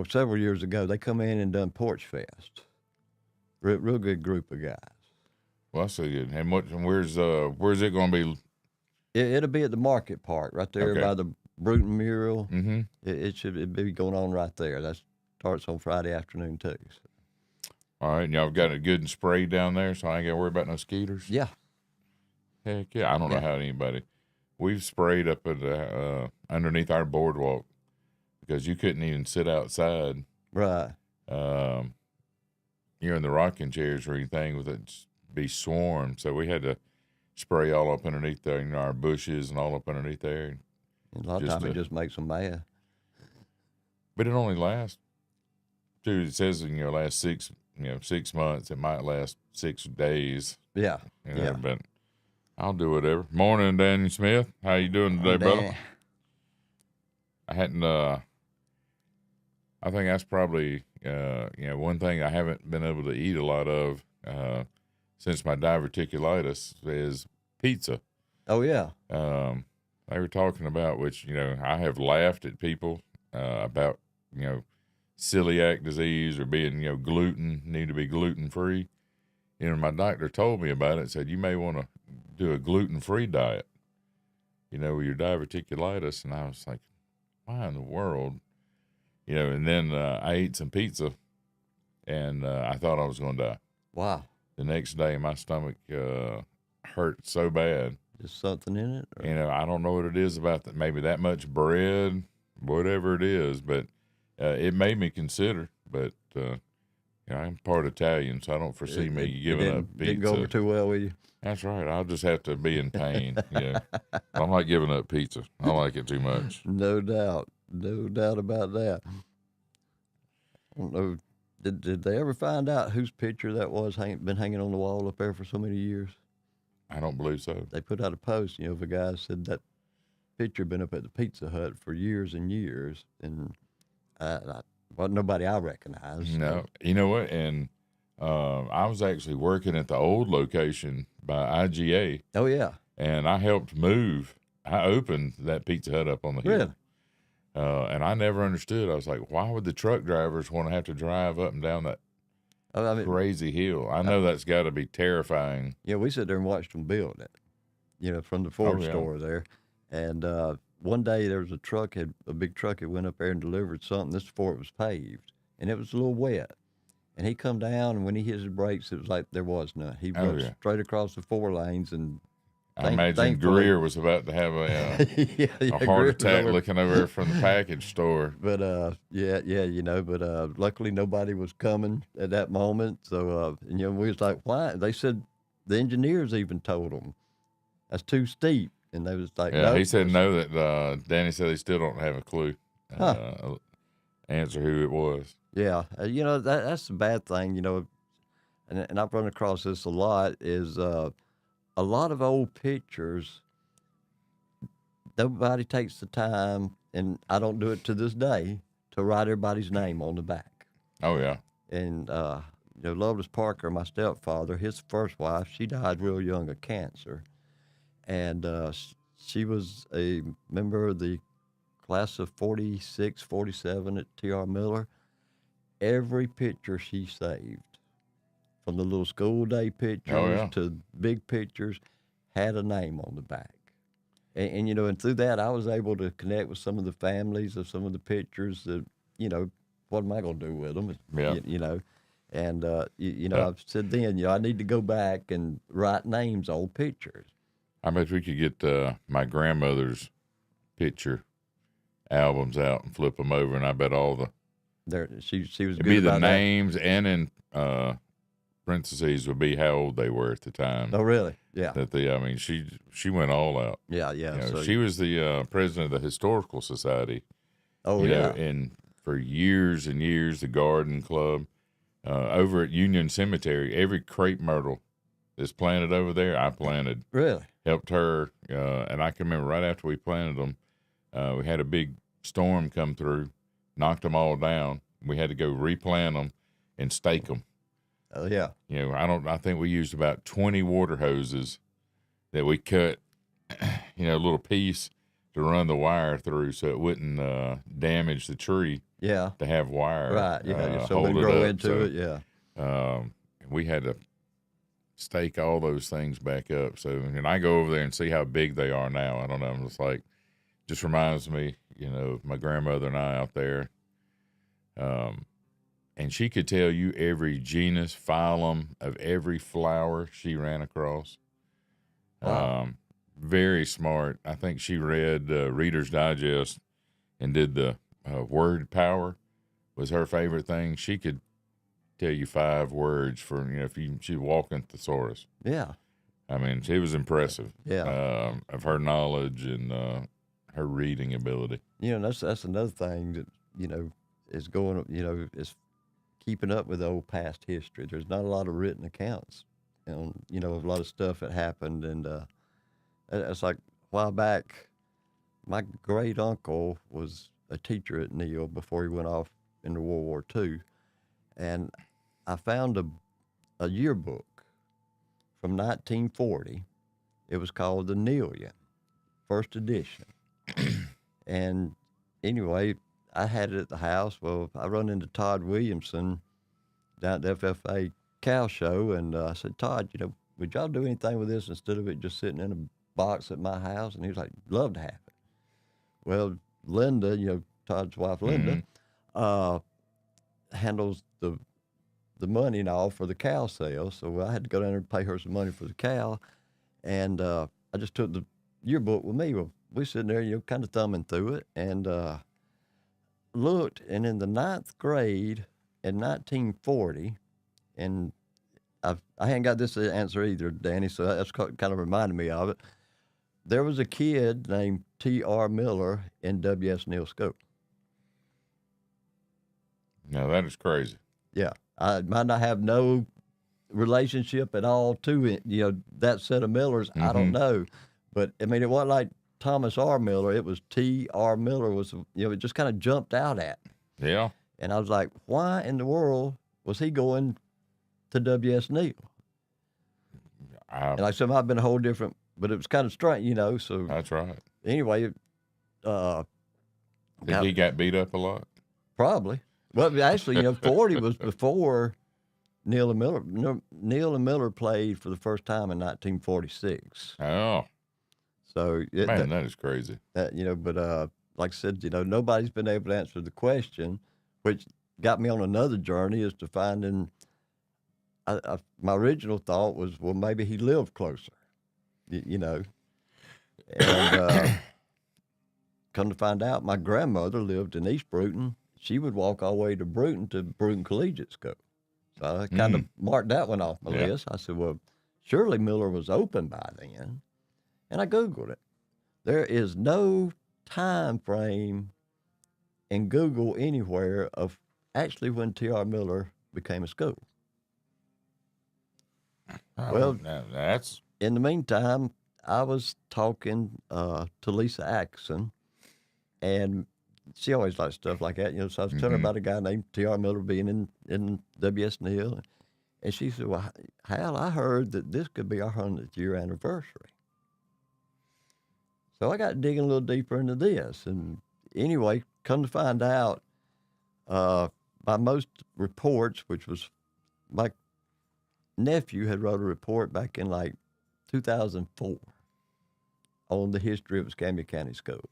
several years ago. They come in and done Porch Fest. Real good group of guys. Well, that's so good. And where's it going to be? It'll be at the Market Park right there by the Bruton mural. Mm-hmm. It should be going on right there. That starts on Friday afternoon too. So. All right, and y'all got it good and sprayed down there, so I ain't got to worry about no skeeters? Yeah. Heck yeah. I don't know how anybody. We've sprayed up at underneath our boardwalk because you couldn't even sit outside. Right. In the rocking chairs or anything with it be swarmed. So we had to spray all up underneath there, our bushes and all up underneath there. And a lot of times it just makes them mad. But it only lasts, dude, it says, last 6 months. It might last 6 days. Yeah. But I'll do whatever. Morning, Danny Smith. How you doing today, brother? I hadn't, I think that's probably, one thing I haven't been able to eat a lot of since my diverticulitis is pizza. Oh, yeah. They were talking about, which, I have laughed at people about, celiac disease or being, need to be gluten-free. My doctor told me about it, said you may want to do a gluten-free diet, with your diverticulitis. And I was like, why in the world? And then I ate some pizza, and I thought I was going to die. Wow. The next day, my stomach hurt so bad. Just something in it? Or? I don't know what it is about that. Maybe that much bread, whatever it is, but it made me consider. But I'm part Italian, so I don't foresee me giving up pizza. Didn't go over too well with you? That's right. I'll just have to be in pain. I'm not giving up pizza. I like it too much. No doubt. No doubt about that. I don't know. Did they ever find out whose picture that was been hanging on the wall up there for so many years? I don't believe so. They put out a post, if a guy said that picture had been up at the Pizza Hut for years and years, and wasn't nobody I recognized. No. You know what? And I was actually working at the old location by IGA. Oh, yeah. And I helped move. I opened that Pizza Hut up on the hill. Really? And I never understood. I was like, why would the truck drivers want to have to drive up and down that crazy hill? I know that's got to be terrifying. Yeah, we sat there and watched them build it, from the Ford store there. And one day there was a big truck that went up there and delivered something. This before it was paved, and it was a little wet. And he come down, and when he hit his brakes, it was like there was none. He went straight across the 4 lanes, and I imagine Greer was about to have a heart attack looking over from the package store. But but luckily nobody was coming at that moment. So we was like, why? They said the engineers even told them that's too steep, and they was like, he said no. That Danny said they still don't have a clue. Answer who it was. Yeah, that's the bad thing, and I've run across this a lot is. A lot of old pictures, nobody takes the time, and I don't do it to this day, to write everybody's name on the back. Oh, yeah. And, Loveless Parker, my stepfather, his first wife, she died real young of cancer. And she was a member of the class of 46, 47 at T.R. Miller. Every picture she saved, from the little school day pictures to big pictures, had a name on the back. And through that, I was able to connect with some of the families of some of the pictures that, what am I going to do with them? Yeah. And, I've said then, I need to go back and write names on pictures. I bet we could get my grandmother's picture albums out and flip them over, and I bet all she was it'd good be the about names, and in parentheses would be how old they were at the time. Oh, really? Yeah. She went all out. Yeah, yeah. So she was the president of the Historical Society. Oh, yeah. And for years and years, the Garden Club over at Union Cemetery, every crepe myrtle that's planted over there, I planted. Really? Helped her, and I can remember right after we planted them, we had a big storm come through, knocked them all down. We had to go replant them and stake them. Oh, yeah. I think we used about 20 water hoses that we cut, a little piece to run the wire through so it wouldn't damage the tree. Yeah. To have wire. Right, yeah. So we grow into it, yeah. We had to stake all those things back up. So, and I go over there and see how big they are now. I don't know. I'm just reminds me, of my grandmother and I out there. And she could tell you every genus, phylum of every flower she ran across. Wow. Very smart. I think she read Reader's Digest and did the word power was her favorite thing. She could tell you 5 words for, if she'd walk in thesaurus. Yeah. I mean, she was impressive. Yeah. Of her knowledge and her reading ability. That's another thing that, is going, is keeping up with the old past history. There's not a lot of written accounts on, of a lot of stuff that happened. And it's like a while back, my great uncle was a teacher at Neal before he went off into World War II. And I found a yearbook from 1940. It was called the Nealian, first edition. And anyway, I had it at the house. Well, I run into Todd Williamson down at the FFA cow show, and I said, Todd, would y'all do anything with this instead of it just sitting in a box at my house? And he was like, love to have it. Well, Linda, Todd's wife, Linda, handles the money and all for the cow sale. So I had to go down there and pay her some money for the cow. And I just took the yearbook with me. Well, we sitting there, kind of thumbing through it, and looked, and in the 9th grade in 1940, and I hadn't got this answer either, Danny, so that's kind of reminded me of it. There was a kid named T.R. Miller in W.S. Neal School. Now, that is crazy. Yeah. I might not have no relationship at all to it, that set of Millers. Mm-hmm. I don't know. But, it wasn't like Thomas R. Miller. It was T.R. Miller was, it just kind of jumped out at me. Yeah. And I was like, why in the world was he going to W.S. Neal? And like I said, it might have been a whole different, but it was kind of strange, so. That's right. Anyway. Think he got beat up a lot? Probably. Well, actually, 40 was before Neal and Miller. Neal and Miller played for the first time in 1946. Oh. So that is crazy. But like I said, nobody's been able to answer the question, which got me on another journey is to finding. My original thought was, well, maybe he lived closer, and come to find out, my grandmother lived in East Bruton. She would walk all the way to Bruton Collegiate School. So I kind of marked that one off my list. I said, well, surely Miller was open by then. And I Googled it. There is no time frame in Google anywhere of actually when T.R. Miller became a school. Well, that's... In the meantime, I was talking to Lisa Atkinson, and she always likes stuff like that, so I was telling her about a guy named T.R. Miller being in W.S. Neal, and she said, well, Hal, I heard that this could be our 100th year anniversary. So I got digging a little deeper into this, and anyway, come to find out, by most reports, which was my nephew had wrote a report back in like 2004 on the history of Escambia County schools.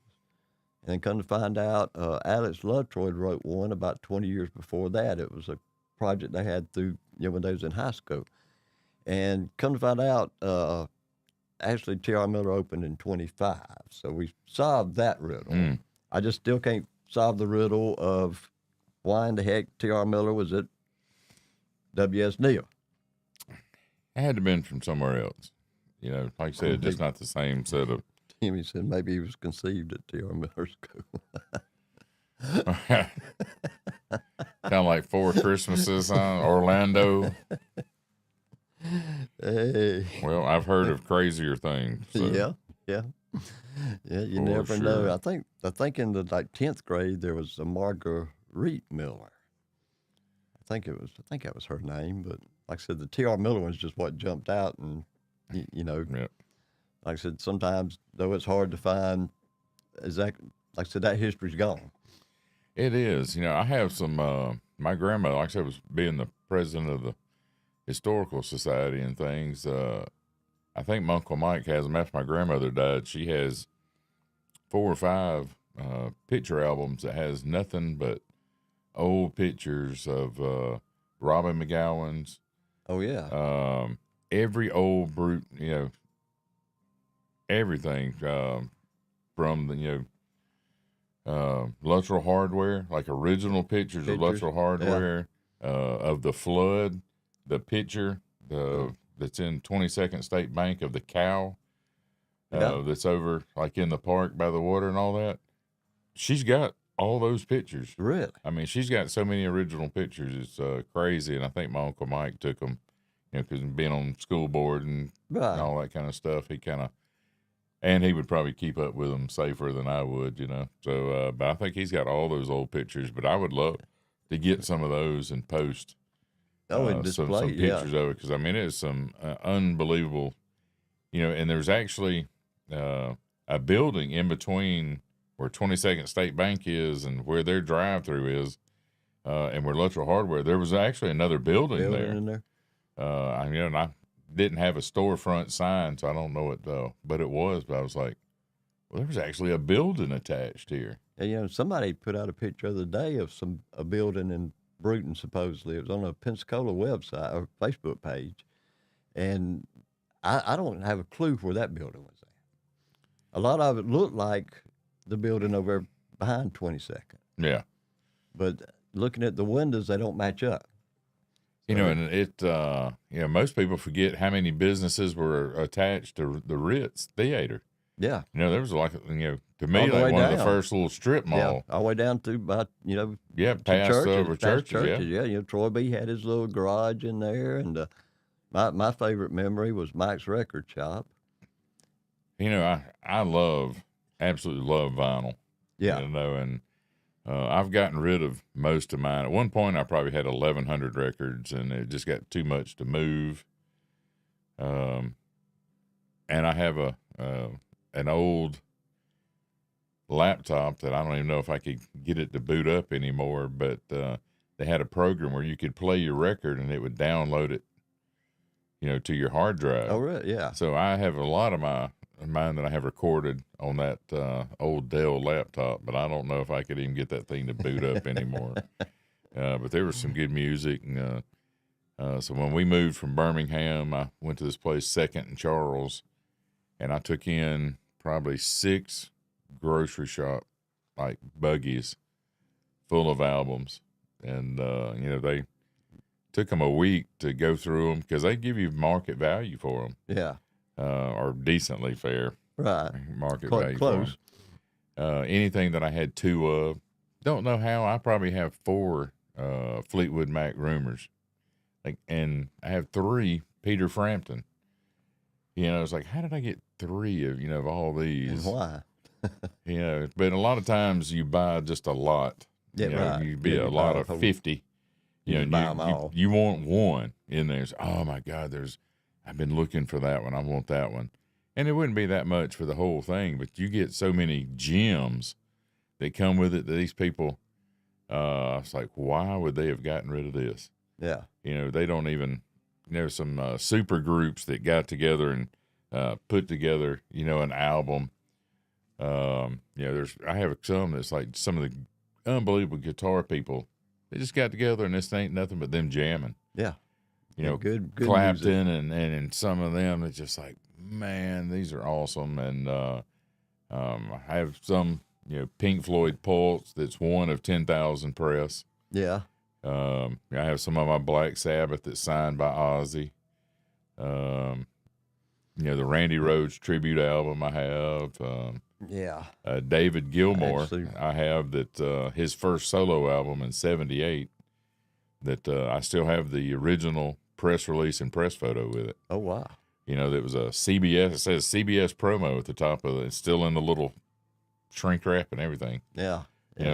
And then come to find out, Alex Lovetroy wrote one about 20 years before that. It was a project they had through, when they was in high school. And come to find out, actually T.R. Miller opened in 25. So we solved that riddle. I just still can't solve the riddle of why in the heck T.R. Miller was at W.S. Neal. It had to have been from somewhere else. Like I said, just not the same set of. Timmy said maybe he was conceived at T.R. Miller School. Kind of like Four Christmases, huh? Orlando. Hey. Well, I've heard of crazier things. So. Yeah. You never know. I think in the 10th grade there was a Marguerite Miller. I think that was her name, but like I said, the T.R. Miller one's just what jumped out, and Yep. Like I said, sometimes though it's hard to find exactly. Like I said, that history's gone. It is. I have some. My grandmother, like I said, was being the president of the Historical Society and things. I think my Uncle Mike has them. After my grandmother died, she has 4 or 5 picture albums that has nothing but old pictures of Robin McGowan's. Oh yeah. Every old brute, everything from the Luttrell Hardware, like original pictures of Luttrell Hardware, of the flood, the picture that's in 22nd State Bank of the cow that's over like in the park by the water and all that. She's got all those pictures. Really? I mean, she's got so many original pictures. It's crazy. And I think my Uncle Mike took them, because being on school board and all that kind of stuff, and he would probably keep up with them safer than I would, So, but I think he's got all those old pictures. But I would love to get some of those and post and display, some pictures of it, because, I mean, it is some unbelievable, and there's actually a building in between where 22nd State Bank is and where their drive-through is, and where Luttrell Hardware, there was actually another building there. In there. And I didn't have a storefront sign, so I don't know it though. But it was. But I was like, well, there was actually a building attached here. And somebody put out a picture the other day of a building in Bruton. Supposedly, it was on a Pensacola website or Facebook page, and I don't have a clue where that building was at. A lot of it looked like the building over behind 22nd. Yeah, but looking at the windows, they don't match up. And it, most people forget how many businesses were attached to the Ritz Theater. Yeah. There was like, to me, like one of the first little strip mall. Yeah, all the way down to about, past over churches. Yeah. Troy B had his little garage in there. And my favorite memory was Mike's Record Shop. I absolutely love vinyl. Yeah. And I've gotten rid of most of mine. At one point, I probably had 1,100 records, and it just got too much to move. And I have an old laptop that I don't even know if I could get it to boot up anymore, but they had a program where you could play your record, and it would download it, to your hard drive. Oh, really? Yeah. So I have a lot of mine that I have recorded on that old Dell laptop, but I don't know if I could even get that thing to boot up anymore. But there was some good music. And, so when we moved from Birmingham, I went to this place, Second and Charles, and I took in probably 6 grocery shop, like buggies full of albums. And, they took them a week to go through them because they give you market value for them. Yeah. Or decently fair. Right. Market value. Close. Anything that I had 2 of, don't know how, I probably have 4 Fleetwood Mac Rumors. And I have 3 Peter Frampton. It's like, how did I get 3 of all these? And why? But a lot of times you buy just a lot. Yeah, right. You buy a lot of 50. You want one in there. Oh my God, I've been looking for that one. I want that one. And it wouldn't be that much for the whole thing, but you get so many gems that come with it that these people, it's like, why would they have gotten rid of this? Yeah. They don't even, there's some super groups that got together and put together, an album I have some that's like some of the unbelievable guitar people. They just got together and this ain't nothing but them jamming. Yeah. Good Clapton music. and some of them, it's just like, man, these are awesome. And I have some, Pink Floyd Pulse that's one of 10,000 press. Yeah. I have some of my Black Sabbath that's signed by Ozzy. The Randy Rhoads tribute album I have. David Gilmour, Actually, I have that his first solo album in '78. That I still have the original press release and press photo with it. Oh wow! That was a CBS. It says CBS promo at the top of it. It's still in the little shrink wrap and everything. Yeah.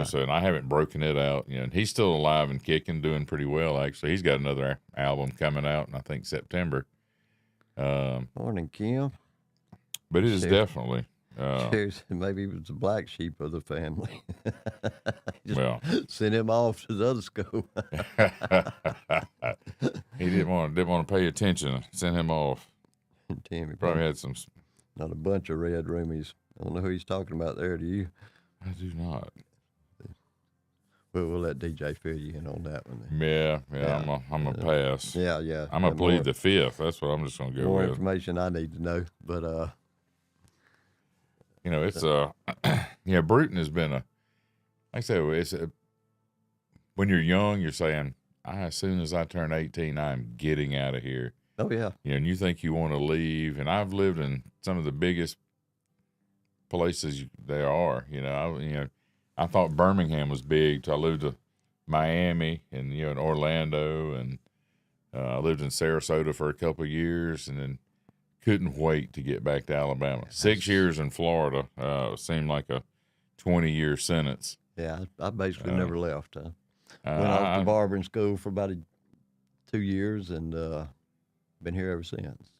So and I haven't broken it out. And he's still alive and kicking, doing pretty well actually. He's got another album coming out in I think September. Morning, Kim. But it is definitely. Maybe he was the black sheep of the family. Just send him off to the other school. He didn't want to pay attention. Send him off. Timmy probably had some. Not a bunch of red roomies. I don't know who he's talking about there. Do you? I do not. Well, we'll let DJ fill you in on that one. Then. Yeah. I'm a pass. Yeah. I'm gonna plead the fifth. That's what I'm just gonna go more with. Information I need to know, but it's Bruton has been like I said, when you're young, you're saying, as soon as I turn 18, I'm getting out of here. Oh yeah. And you think you want to leave, and I've lived in some of the biggest places there are. I thought Birmingham was big, so I lived in Miami and in Orlando, and I lived in Sarasota for a couple of years, and then couldn't wait to get back to Alabama. 6 years in Florida seemed like a 20-year sentence. Yeah, I basically never left. Went off to barbering school for about 2 years, and been here ever since.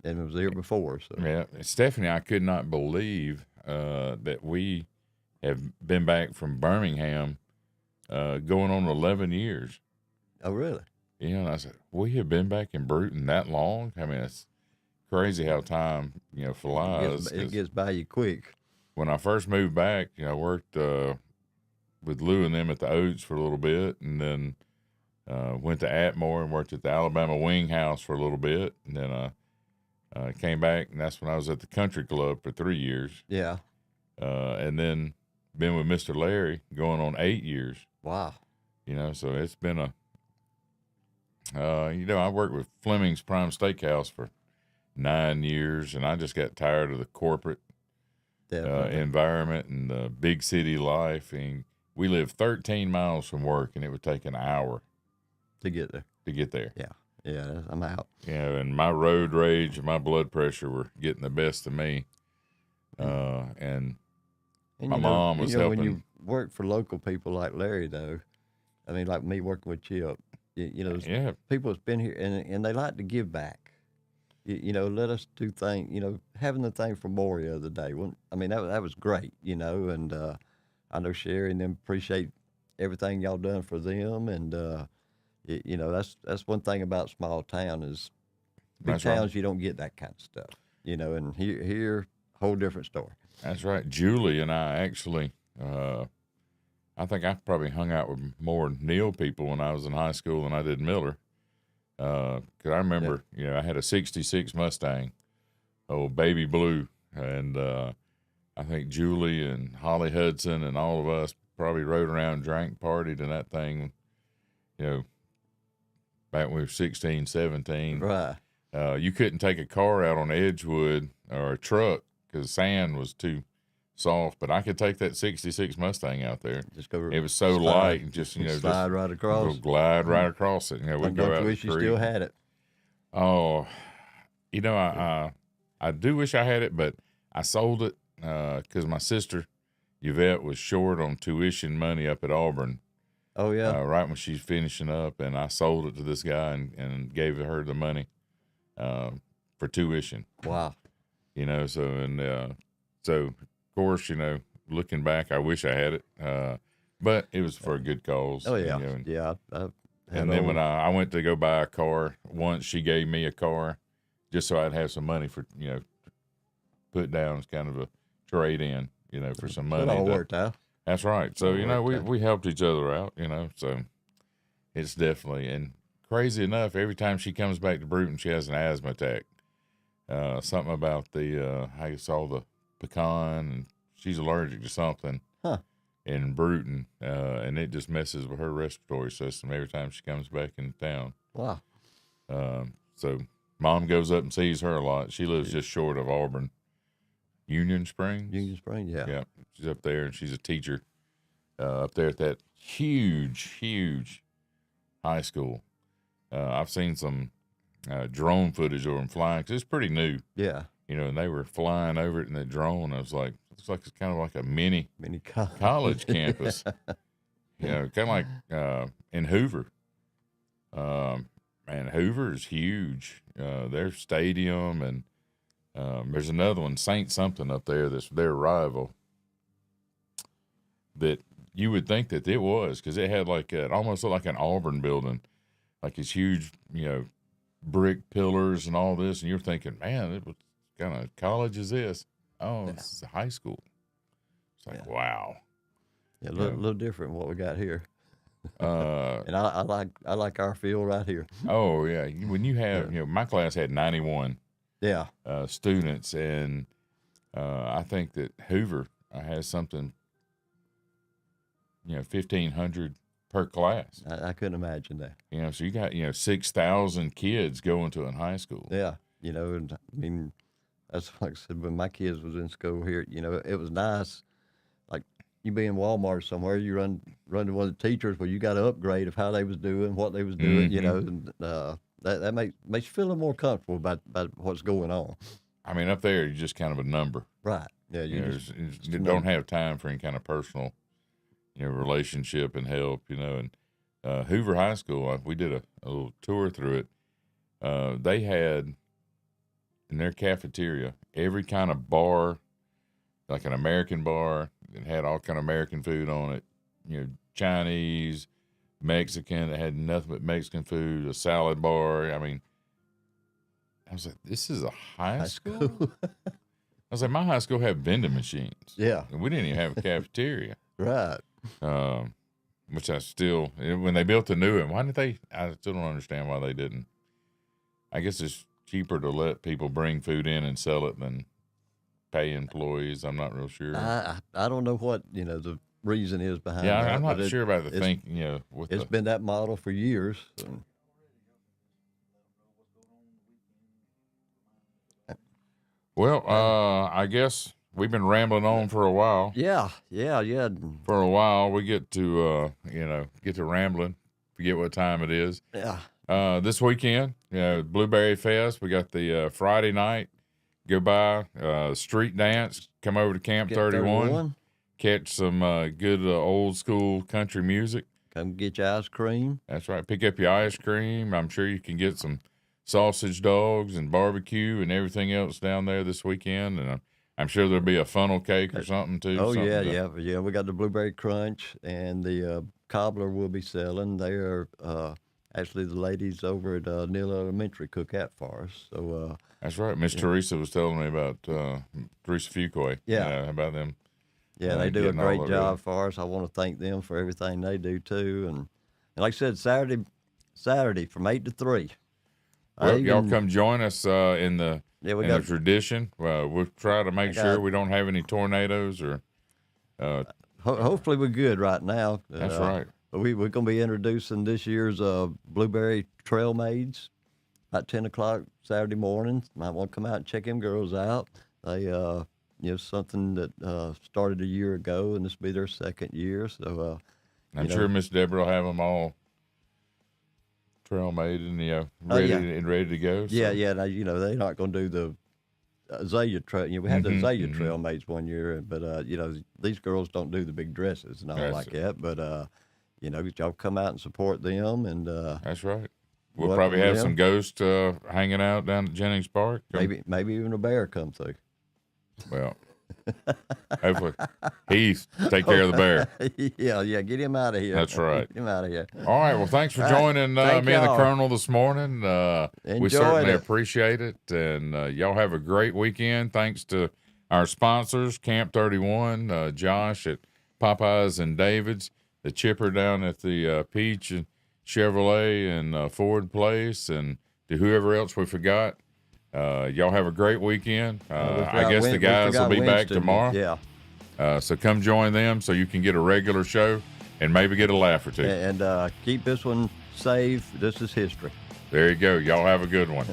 And it was here before. So yeah, Stephanie, I could not believe that we have been back from Birmingham going on 11 years. Oh, really? And I said, we have been back in Bruton that long? I mean, it's crazy how time, flies. It gets by you quick. When I first moved back, I worked with Lou and them at the Oats for a little bit, and then went to Atmore and worked at the Alabama Wing House for a little bit, and then I came back, and that's when I was at the Country Club for 3 years. Yeah. And then been with Mr. Larry going on 8 years. Wow. So it's been I worked with Fleming's Prime Steakhouse for 9 years, and I just got tired of the corporate environment and the big city life. And we lived 13 miles from work, and it would take an hour to get there. Yeah, I'm out. And my road rage and my blood pressure were getting the best of me. And my mom was helping. When you work for local people like Larry, though, I mean, like me working with Chip, people that's been here, and they like to give back. Let us do things, having the thing for Maury the other day. That was great, and I know Sherry and them appreciate everything y'all done for them. And, that's one thing about small town is big towns, you don't get that kind of stuff, and here, whole different story. That's right. Julie and I actually, I think I probably hung out with more Neil people when I was in high school than I did Miller. Because I remember, I had a 66 Mustang, baby blue. And I think Julie and Holly Hudson and all of us probably rode around, drank, partied in that thing, back when we were 16, 17. Right. You couldn't take a car out on Edgewood or a truck because sand was too soft, but I could take that 66 Mustang out there. It was so light, and just slide right across, glide right across it. We'd go out. Wish you still had it. Oh, I do wish I had it, but I sold it because my sister Yvette was short on tuition money up at Auburn. Oh yeah, right when she's finishing up, and I sold it to this guy and gave her the money for tuition. Wow. So of course, looking back, I wish I had it, but it was for a good cause. Oh yeah, And then when I went to go buy a car, once she gave me a car, just so I'd have some money for put down as kind of a trade in. for some money. It all worked out. That's right. So, we helped each other out, so it's definitely, and crazy enough, every time she comes back to Bruton, she has an asthma attack. Something about I saw the pecan, and she's allergic to something in Bruton, and it just messes with her respiratory system every time she comes back in town. Wow. So Mom goes up and sees her a lot. She lives just short of Auburn. Union Springs? Union Springs, yeah. Yeah, she's up there, and she's a teacher up there at that huge high school. I've seen some drone footage of them flying, 'cause it's pretty new. Yeah. And they were flying over it in the drone. I was like, looks like it's kind of like a mini college campus. Kind of like in Hoover. And Hoover is huge. Their stadium, and there's another one, Saint something up there, that's their rival, that you would think that it was, because it had it almost looked like an Auburn building, like it's huge, brick pillars and all this, and you're thinking, man, what kind of college is this? Oh, yeah. It's a high school. It's like, wow. Yeah, a little different from what we got here. And I like our field right here. Oh yeah, when you have my class had 91 students, and I think that Hoover has something 1,500 per class. I couldn't imagine that. So you got 6,000 kids going to a high school. Yeah, and I mean, that's like I said, when my kids was in school here, it was nice. Like, you be in Walmart somewhere, you run to one of the teachers, well, you got an upgrade of how they was doing, what they was doing, and that makes you feel a little more comfortable about what's going on. I mean, up there, you're just kind of a number. Right. Yeah. You don't have time for any kind of personal, relationship and help, and Hoover High School, we did a little tour through it. They had in their cafeteria every kind of bar, like an American bar. It had all kind of American food on it, Chinese, Mexican. It had nothing but Mexican food, a salad bar. I mean, I was like, this is a high school? I was like, my high school had vending machines. Yeah. And we didn't even have a cafeteria. Right. Which when they built the new one, I still don't understand why they didn't. I guess it's cheaper to let people bring food in and sell it than pay employees. I'm not real sure. I don't know what, the reason is behind that. Yeah, I'm not sure about the thinking, it's been that model for years. So. Well, I guess we've been rambling on for a while. Yeah. For a while, we get to rambling. Forget what time it is. Yeah. This weekend, Blueberry Fest. We got the Friday night. Go by street dance. Come over to Camp 31. Catch some good old school country music. Come get your ice cream. That's right. Pick up your ice cream. I'm sure you can get some sausage dogs and barbecue and everything else down there this weekend. And I'm sure there'll be a funnel cake or something too. Oh, yeah. We got the Blueberry Crunch, and the cobbler will be selling. They are actually the ladies over at Neal Elementary cook that for us. So that's right. Miss Teresa was telling me about Teresa Fuquay. Yeah. About them. Yeah, they do a great job for us. I want to thank them for everything they do too. And like I said, Saturday from 8 to 3. Well, y'all come join us in the tradition. We'll try to make sure we don't have any tornadoes or. Hopefully we're good right now. That's right. We're going to be introducing this year's Blueberry Trail Maids at 10 o'clock Saturday morning. Might want to come out and check them girls out. They, something that started a year ago, and this will be their second year. So I'm sure Miss Deborah will have them all trail made and ready to go. So. Yeah. Now, they're not going to do the Azalea Trail. We had the Azalea Trail Maids one year, but these girls don't do the big dresses and all like that. But y'all come out and support them, and that's right. We'll probably have some ghosts hanging out down at Jennings Park. Maybe even a bear come through. Well, hopefully Heath take care of the bear. Yeah, get him out of here. That's right. Get him out of here. All right, well, thanks for joining me and the Colonel this morning. We certainly appreciate it, and y'all have a great weekend. Thanks to our sponsors, Camp 31, Josh at Popeyes and David's, the Chipper down at the Peach and Chevrolet and Ford Place, and to whoever else we forgot. Y'all have a great weekend. I guess the guys will be back tomorrow. Yeah. So come join them so you can get a regular show and maybe get a laugh or two. And keep this one safe. This is history. There you go. Y'all have a good one.